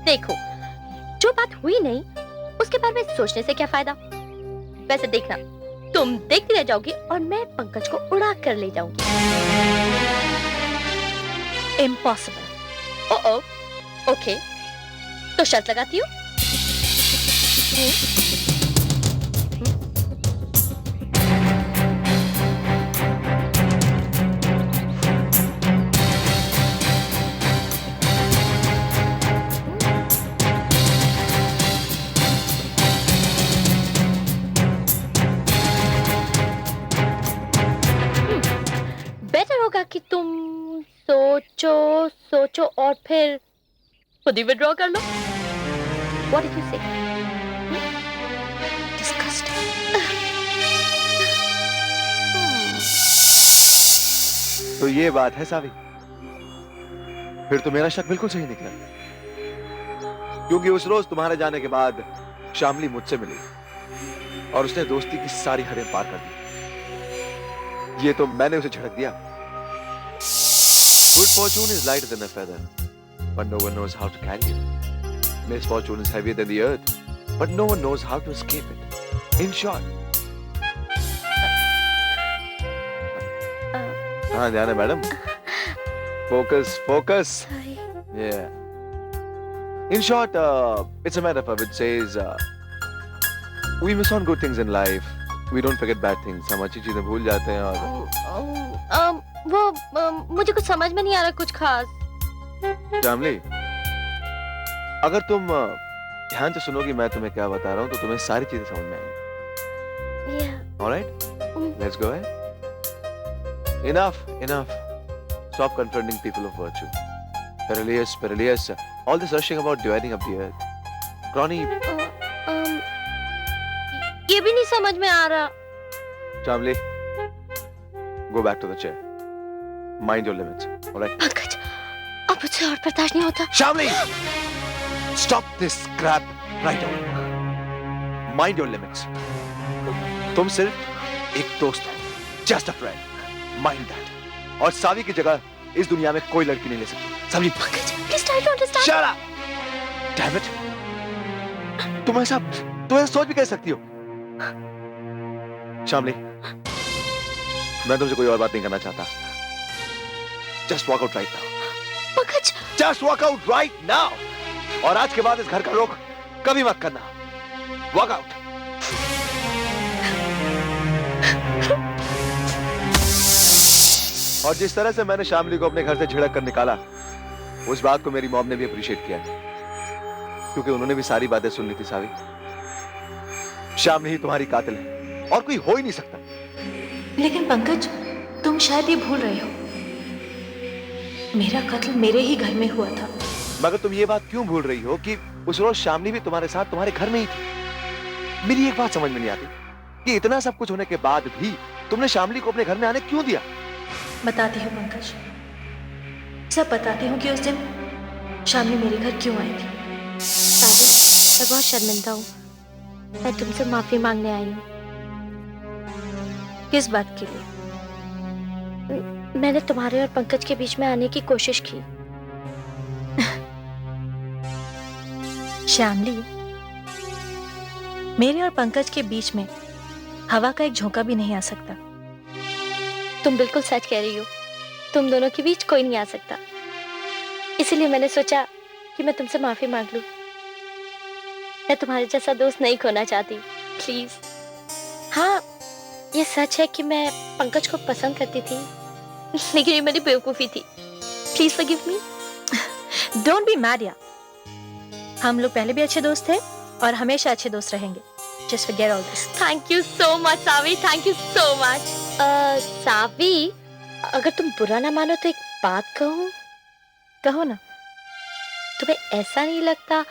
देखो, जो बात हुई नहीं उसके बारे में सोचने से क्या फायदा। वैसे देखना, तुम देखती रह जाओगी और मैं पंकज को उड़ा कर ले जाऊंगी। इम्पॉसिबल। ओके, तो शर्त लगाती हूँ। बेटर होगा कि तुम सोचो और फिर खुद ही विड्रॉ कर लो। What did you say? Disgusting. तो ये बात है सावी, फिर तो मेरा शक बिल्कुल सही निकला, क्योंकि उस रोज तुम्हारे जाने के बाद शामली मुझसे मिली और उसने दोस्ती की सारी हदें पार कर दी। ये तो मैंने उसे झड़क दिया। Good fortune is lighter than a feather, but no one knows how to carry it. Misfortune is heavier than the earth, but no one knows how to escape it. In short, हाँ ध्यान है madam, focus. Yeah. In short, it's a metaphor which says we miss on good things in life, we don't forget bad things. हम अच्छी चीजें भूल जाते हैं और मुझे कुछ समझ में नहीं आ रहा कुछ खास। शामली, अगर तुम ध्यान से सुनोगी मैं तुम्हें क्या बता रहा हूँ तो तुम्हें सारी चीजें समझ में आएंगी। Alright, let's go ahead. Enough. Stop confronting people of virtue. Perilous. All this rushing about dividing up the earth. Crony. ये भी नहीं समझ में आ रहा। Shamli, go back to the chair. Mind your limits. Alright. Pankaj, अब मुझसे और बर्दाश्त नहीं होता। Shamli, stop this crap right away. Mind your limits. तुम सिर्फ एक दोस्त हो, just a friend. Mind that. और सावी की जगह इस दुनिया में कोई लड़की नहीं ले सकती। समझी? Please try to understand. Shut up! Damn it! तुम ऐसा सोच भी कैसे सकती हो? शामली, मैं तुमसे कोई और बात नहीं करना चाहता। Just walk out right now. Pankaj! Just walk out right now. और आज के बाद इस घर का रुख कभी मत करना। Walk out. और जिस तरह से मैंने शामली को अपने घर से झिड़क कर निकाला, उस बात को मेरी मॉम ने भी अप्रिशिएट किया, क्योंकि उन्होंने भी सारी बातें सुन ली थी। सावी, शामली ही तुम्हारी कातिल है और कोई हो ही नहीं सकता। लेकिन पंकज, तुम शायद ये भूल रहे हो, मेरा कत्ल मेरे ही घर में हुआ था। मगर तुम ये बात क्यों भूल रही हो कि उस रोज शामली भी तुम्हारे साथ तुम्हारे घर में ही थी? मेरी एक बात समझ में नहीं आती कि इतना सब कुछ होने के बाद भी तुमने शामली को अपने घर में आने क्यों दिया? बताती हूँ पंकज, सब बताती हूँ कि उस दिन शामली मेरे घर क्यों आई थी? सावी, मैं बहुत शर्मिंदा हूँ। मैं तुमसे माफी मांगने आई हूँ। किस बात के लिए? मैंने तुम्हारे और पंकज के बीच में आने की कोशिश की। श्यामली, मेरे और पंकज के बीच में हवा का एक झोंका भी नहीं आ सकता। तुम बिल्कुल सच कह रही हो। तुम दोनों के बीच कोई नहीं आ सकता। इसीलिए मैंने सोचा कि मैं तुमसे माफी मांग लूं। मैं तुम्हारे जैसा दोस्त नहीं खोना चाहती, प्लीज। हाँ, ये सच है कि मैं पंकज को पसंद करती थी, लेकिन ये मेरी बेवकूफी थी। Please forgive me. Don't be mad यार। हम लोग पहले भी अच्छे दोस्त थे और हमेशा अच्छे दोस्त रहेंगे। Just forget all this. Thank you so much Savi, thank you so much. Savi, अगर तुम बुरा ना मानो तो एक बात कहूँ? कहो ना। तुम्हें ऐसा नहीं लगता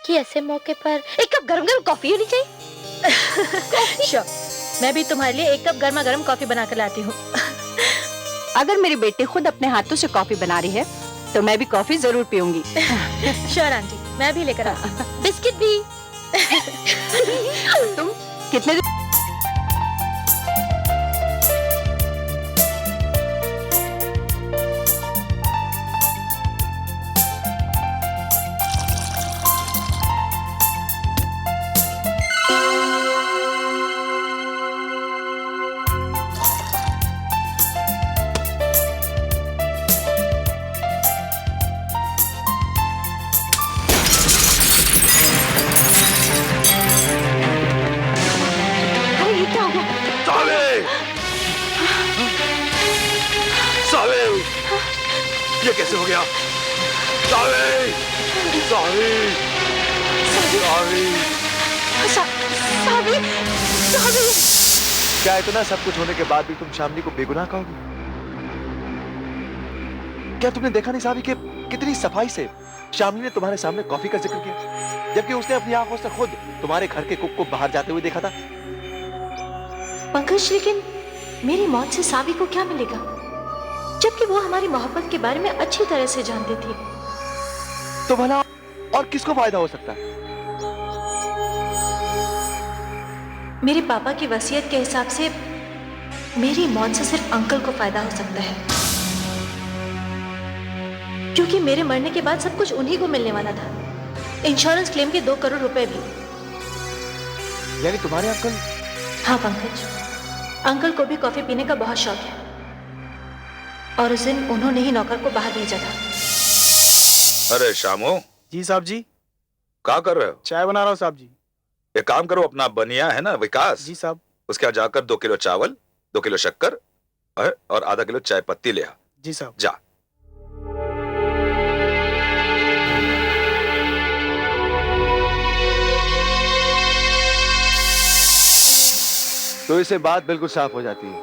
कि ऐसे मौके पर एक कप गरम गरम कॉफी होनी चाहिए? Sure. मैं भी तुम्हारे लिए एक कप गर्मा गर्म कॉफी बना कर लाती हूँ। अगर मेरी बेटी खुद अपने हाथों से कॉफी बना रही है तो मैं भी कॉफी जरूर पीऊंगी। श्योर आंटी, मैं भी लेकर आती हूँ। बिस्किट भी। तुम कितने ये कैसे हो गया? सावी! सावी! सावी! सावी! क्या इतना सब कुछ होने के बाद भी तुम शामली को बेगुनाह कहोगी? क्या तुमने देखा नहीं सावी कि कितनी सफाई से शामली ने तुम्हारे सामने कॉफी का जिक्र किया, जबकि उसने अपनी आंखों से खुद तुम्हारे घर के कुक को बाहर जाते हुए देखा था? पंकज, लेकिन मेरी मौत से सावी को क्या मिलेगा, जबकि वो हमारी मोहब्बत के बारे में अच्छी तरह से जानती थी। तो भला और किसको फायदा हो सकता है? मेरे पापा की वसीयत के हिसाब से मेरी मौत से सिर्फ अंकल को फायदा हो सकता है, क्योंकि मेरे मरने के बाद सब कुछ उन्हीं को मिलने वाला था। इंश्योरेंस क्लेम के 2 करोड़ रुपए भी। यानी तुम्हारे अंकल? हाँ पंकज, अंकल को भी कॉफी पीने का बहुत शौक है और उस दिन उन्होंने ही नौकर को बाहर भेजा था। अरे शामू। जी साहब जी। क्या कर रहे हो? चाय बना रहा हूँ साहब जी। एक काम करो, अपना बनिया है ना विकास, जी साहब, उसके यहाँ जाकर 2 किलो चावल, 2 किलो शक्कर और आधा किलो चाय पत्ती ले आ। जी साहब। जा। तो इससे बात बिल्कुल साफ हो जाती है।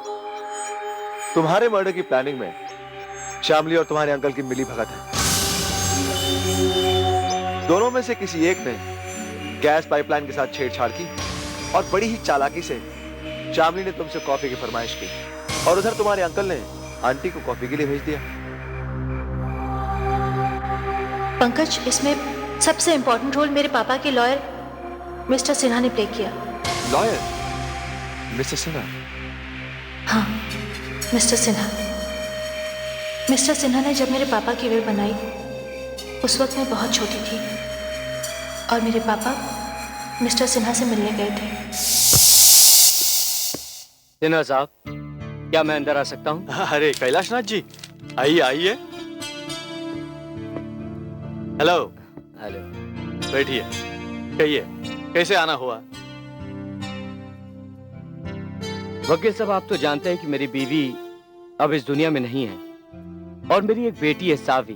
तुम्हारे मर्डर की प्लानिंग में शामली और तुम्हारे अंकल की मिली भगत है। दोनों में से किसी एक ने गैस पाइपलाइन के साथ छेड़छाड़ की और बड़ी ही चालाकी से शामली ने तुमसे कॉफी की फरमाइश की और उधर तुम्हारे अंकल ने आंटी को कॉफी के लिए भेज दिया। पंकज, इसमें सबसे इंपॉर्टेंट रोल मेरे पापा के लॉयर मिस्टर सिन्हा ने प्ले किया। Lawyer mister Sinha? हाँ, मिस्टर सिन्हा। मिस्टर सिन्हा ने जब मेरे पापा की विल बनाई, उस वक्त मैं बहुत छोटी थी और मेरे पापा मिस्टर सिन्हा से मिलने गए थे। सिन्हा साहब, क्या मैं अंदर आ सकता हूँ? अरे कैलाशनाथ जी, आइए आइए। हेलो। हेलो। बैठिए, कहिए कैसे आना हुआ? वकील साहब, आप तो जानते हैं कि मेरी बीवी अब इस दुनिया में नहीं है और मेरी एक बेटी है सावी,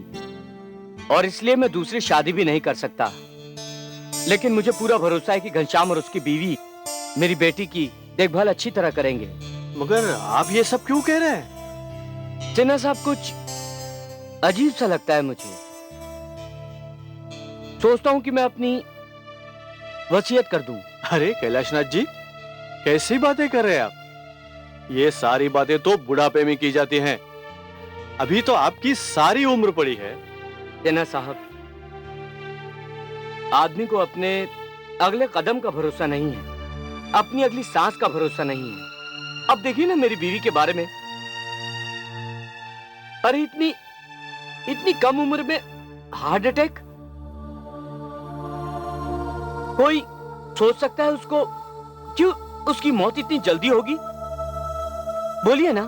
और इसलिए मैं दूसरी शादी भी नहीं कर सकता। लेकिन मुझे पूरा भरोसा है कि घनश्याम और उसकी बीवी मेरी बेटी की देखभाल अच्छी तरह करेंगे। मगर आप ये सब क्यों कह रहे हैं? सिन्हा साहब, कुछ अजीब सा लगता है मुझे। सोचता हूं कि मैं अपनी वसीयत कर दूं। अरे कैलाशनाथ जी, कैसी बातें कर रहे हैं आप? ये सारी बातें तो बुढ़ापे में की जाती हैं। अभी तो आपकी सारी उम्र पड़ी है। सिन्हा साहब, आदमी को अपने अगले कदम का भरोसा नहीं है, अपनी अगली सांस का भरोसा नहीं है। अब देखिए ना मेरी बीवी के बारे में, अरे इतनी कम उम्र में हार्ट अटैक। कोई सोच सकता है उसको क्यों उसकी मौत इतनी जल्दी होगी? बोलिए ना।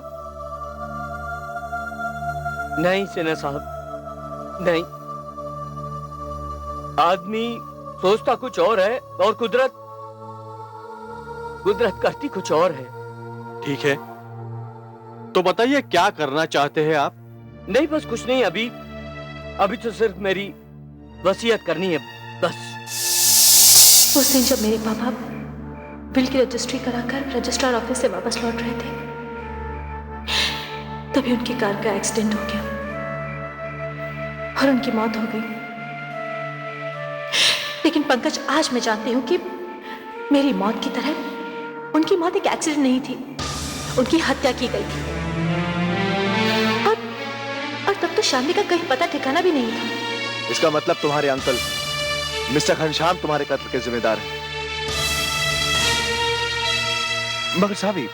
नहीं सिन्हा साहब, नहीं। आदमी सोचता कुछ और है और कुदरत करती कुछ और है। ठीक है, तो बताइए क्या करना चाहते हैं आप? नहीं बस कुछ नहीं, अभी तो सिर्फ मेरी वसीयत करनी है बस। उस दिन जब मेरे पापा बिल की रजिस्ट्री कराकर रजिस्ट्रार ऑफिस से वापस लौट रहे थे, तभी उनकी कार का एक्सीडेंट हो गया और उनकी मौत हो गई। लेकिन पंकज, आज मैं जानती हूं कि मेरी मौत की तरह उनकी मौत एक एक्सीडेंट नहीं थी, उनकी हत्या की गई थी। और तब तो शालिनी का कहीं पता ठिकाना भी नहीं था। इसका मतलब तुम्हारे अंकल मिस्टर घनश्याम तुम्हारे कत्ल के जिम्मेदार हैं। मगर सावी,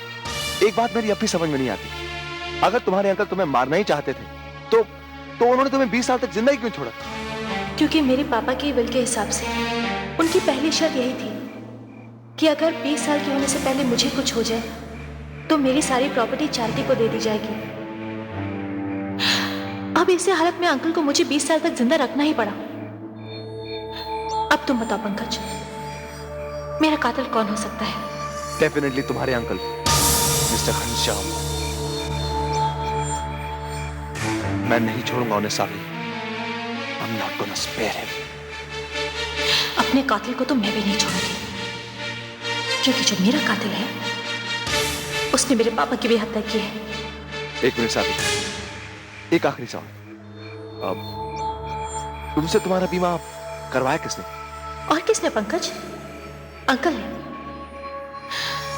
एक बात मेरी अब भी समझ में नहीं आती। अगर तुम्हारे अंकल तुम्हें मारना ही चाहते थे तो उन्होंने तुम्हें 20 साल तक जिंदा ही क्यों छोड़ा? क्योंकि मेरे पापा के विल के हिसाब से उनकी पहली शर्त यही थी कि अगर 20 साल के होने से पहले मुझे कुछ हो जाए तो मेरी सारी प्रॉपर्टी चैरिटी को दे दी जाएगी। अब ऐसे हालत में अंकल को मुझे 20 साल तक जिंदा रखना ही पड़ा। अब तुम बताओ पंकज, मेरा कातिल कौन हो सकता है? डेफिनेटली तुम्हारे अंकल मिस्टर घनश्याम। मैं नहीं छोड़ूंगा उन्हें सावी। I'm not gonna spare him. अपने कातिल को तो मैं भी नहीं छोड़ूंगी, क्योंकि जो मेरा कातिल है उसने मेरे पापा की भी हत्या की है। एक मिनट सावी, एक आखिरी सवाल। अब तुमसे तुम्हारा बीमा करवाया किसने? और किसने पंकज? अंकल ने।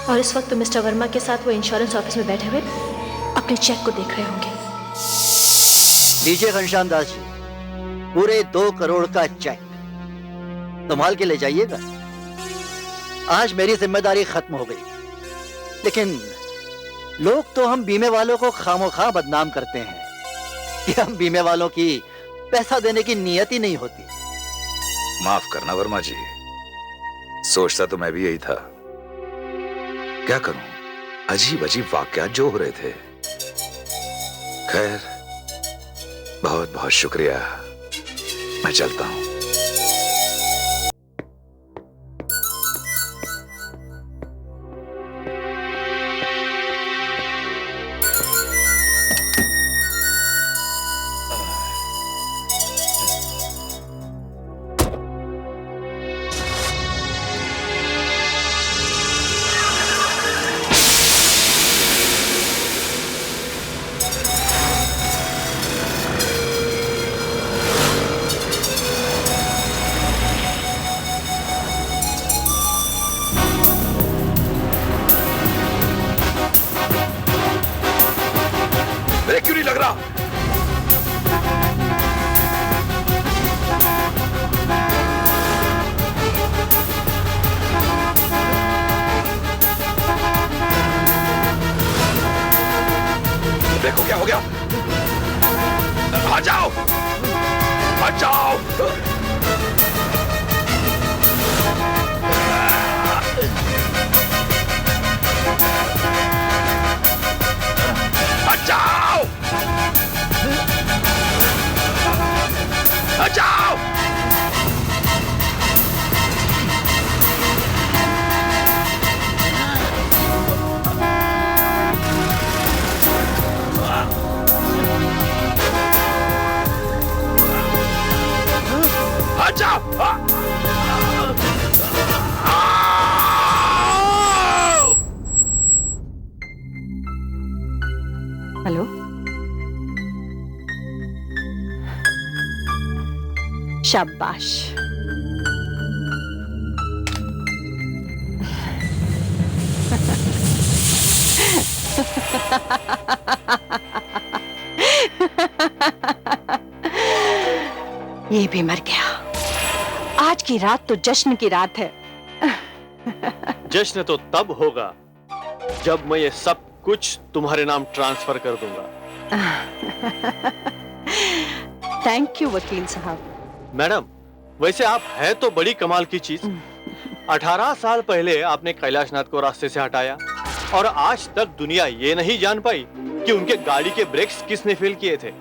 और इस वक्त तो मिस्टर वर्मा के साथ वो इंश्योरेंस ऑफिस में बैठे हुए अपने चेक को देख रहे होंगे। लीजिए घनश्याम दास जी, पूरे 2 करोड़ का चेक संभाल के ले जाइएगा। आज मेरी जिम्मेदारी खत्म हो गई, लेकिन लोग तो हम बीमे वालों को खामोखा बदनाम करते हैं कि हम बीमे वालों की पैसा देने की नियत ही नहीं होती। माफ करना वर्मा जी, सोचता तो मैं भी यही था। क्या करूं, अजीब अजीब वाकयात जो हो रहे थे। खैर, बहुत बहुत शुक्रिया, मैं चलता हूं। ब्रेक क्यों नहीं लग रहा? देखो क्या हो गया। आ जाओ, आ जाओ। जाओ, जाओ। जाओ। हेलो, शाबाश। ये भी मर गया। आज की रात तो जश्न की रात है। जश्न तो तब होगा जब मैं ये सब कुछ तुम्हारे नाम ट्रांसफर कर दूंगा। थैंक यू वकील साहब। मैडम, वैसे आप है तो बड़ी कमाल की चीज। 18 साल पहले आपने कैलाशनाथ को रास्ते से हटाया और आज तक दुनिया ये नहीं जान पाई कि उनके गाड़ी के ब्रेक्स किसने फेल किए थे।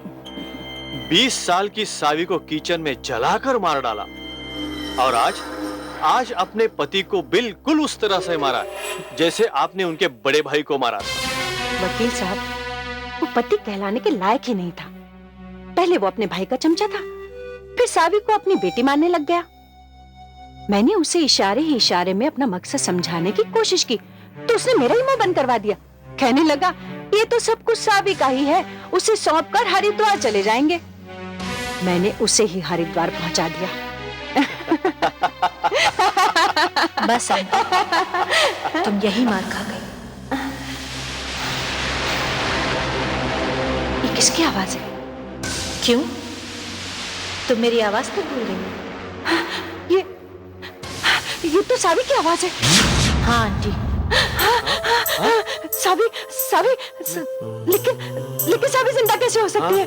20 साल की सावी को किचन में जलाकर मार डाला और आज अपने पति को बिल्कुल उस तरह से मारा जैसे आपने उनके बड़े भाई को मारा था। वकील साहब, वो पति कहलाने के लायक ही नहीं था। पहले वो अपने भाई का चमचा था, फिर सावी को अपनी बेटी मानने लग गया। मैंने उसे इशारे ही इशारे में अपना मकसद समझाने की कोशिश की तो उसने मेरा ही मुंह बंद करवा दिया। कहने लगा ये तो सब कुछ सावी का ही है, उसे सौंप कर हरिद्वार चले जाएंगे। मैंने उसे ही हरिद्वार पहुंचा दिया। बस तुम यही मार खा गई। ये किसकी आवाज है? क्यों, तुम मेरी आवाज तक भूल गई? ये तो सावी की आवाज है। हाँ आंटी। सावी लेकिन सावी जिंदा कैसे हो सकती है?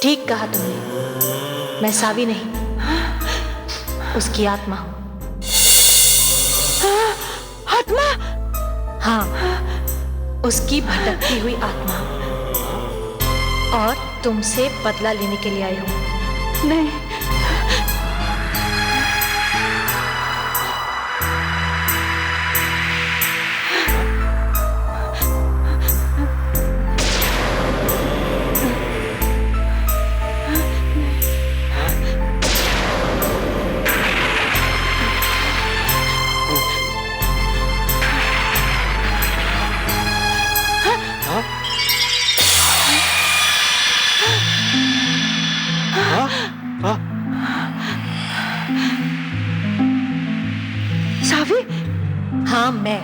ठीक कहा तुमने, मैं सावी नहीं, उसकी आत्मा हूं। आत्मा? हाँ, उसकी भटकती हुई आत्मा, और तुमसे बदला लेने के लिए आई हूं। नहीं, सावी? हाँ मैं।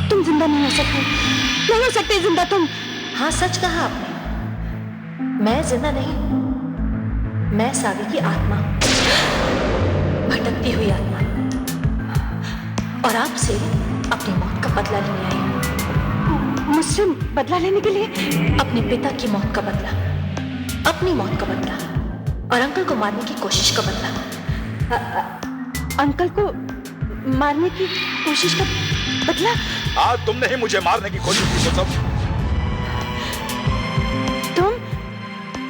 तुम जिंदा नहीं हो सकते, नहीं हो सकते जिंदा तुम। हाँ सच कहा आपने, मैं जिंदा नहीं, मैं सावी की आत्मा, भटकती हुई आत्मा, और आपसे अपनी मौत का बदला लेने आई हूं। मुझसे बदला लेने के लिए? अपने पिता की मौत का बदला, अपनी मौत का बदला, और अंकल को मारने की कोशिश का बदला। अंकल को मारने की कोशिश का बदला? आज तुमने ही मुझे मारने की कोशिश की तो सब। तुम?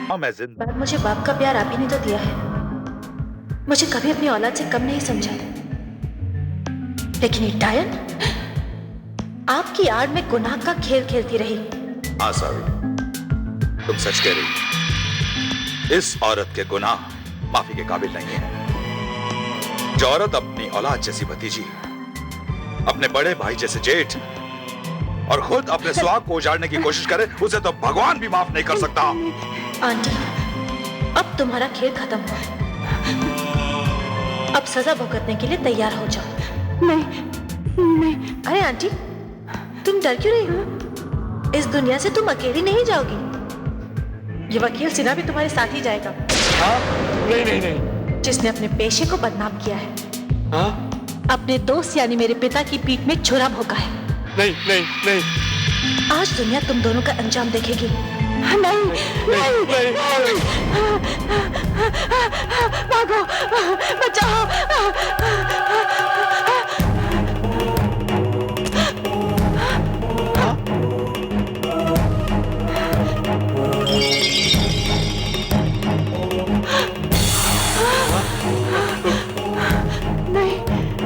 हाँ मैं जिंदा। पर मुझे बाप का प्यार आप ही ने तो दिया है, मुझे कभी अपनी औलाद से कम नहीं समझा, लेकिन ये डायन आपकी आड़ में गुनाह का खेल खेलती रही। हाँ सावी, तुम सच कह रही, इस औरत के गुनाह माफी के काबिल नहीं है। जो औरत अपनी औलाद जैसी भतीजी, अपने बड़े भाई जैसे जेठ और खुद अपने सुहाग को उजाड़ने की कोशिश करे, उसे तो भगवान भी माफ नहीं कर सकता। आंटी, अब तुम्हारा खेल खत्म हुआ, अब सजा भुगतने के लिए तैयार हो जाओ। नहीं। अरे आंटी, तुम डर क्यों रही हो? इस दुनिया से तुम अकेली नहीं जाओगी, ये वकील सिन्हा भी तुम्हारे साथ ही जाएगा। हाँ? नहीं। जिसने अपने पेशे को बदनाम किया है। हाँ? अपने दोस्त यानी मेरे पिता की पीठ में छुरा भोंका है। नहीं। आज दुनिया तुम दोनों का अंजाम देखेगी। नहीं। भागो, बचाओ।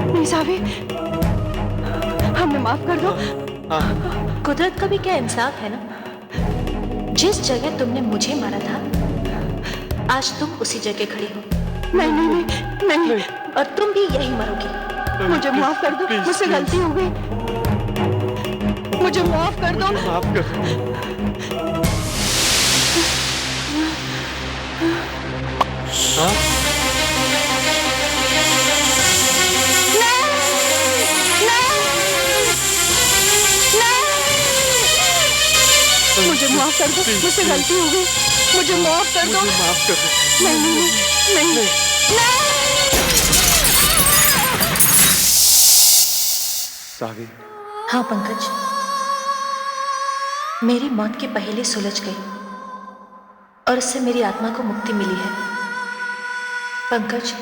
नहीं सावी, हमें माफ कर दो। कुदरत का भी क्या इंसाफ है ना, जिस जगह तुमने मुझे मारा था, आज तुम उसी जगह खड़ी हो। नहीं। और तुम भी यही मरोगी। मुझे माफ कर दो, मुझसे गलती हो गई, मुझे माफ कर दो। माफ कर दो। हाँ? मुझे माफ कर दो, मुझसे गलती हो गई। मुझे माफ कर दो। मुझे माफ कर दो। नहीं। सावी, हाँ पंकज, मेरी मौत की पहेली सुलझ गई और उससे मेरी आत्मा को मुक्ति मिली है। पंकज,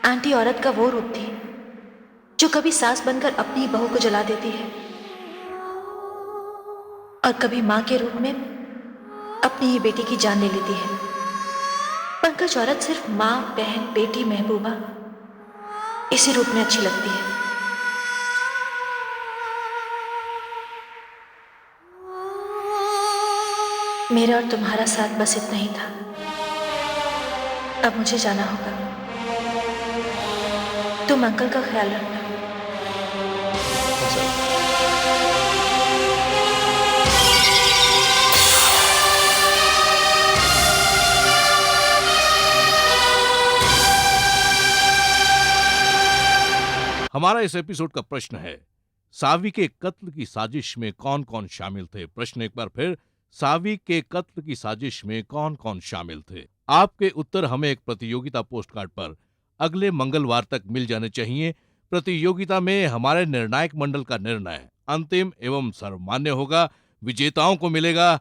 आंटी औरत का वो रूप थी जो कभी सास बनकर अपनी ही बहू को जला देती है और कभी मां के रूप में अपनी ही बेटी की जान ले लेती है। पंकज, औरत सिर्फ मां, बहन, बेटी, महबूबा इसी रूप में अच्छी लगती है। मेरा और तुम्हारा साथ बस इतना ही था। अब मुझे जाना होगा। तुम अंकल का ख्याल रखना। हमारा इस एपिसोड का प्रश्न है, सावी के कत्ल की साजिश में कौन कौन शामिल थे? प्रश्न एक बार फिर, सावी के कत्ल की साजिश में कौन कौन शामिल थे? आपके उत्तर हमें एक प्रतियोगिता पोस्ट कार्ड पर अगले मंगलवार तक मिल जाने चाहिए। प्रतियोगिता में हमारे निर्णायक मंडल का निर्णय अंतिम एवं सर्वमान्य होगा। विजेताओं को मिलेगा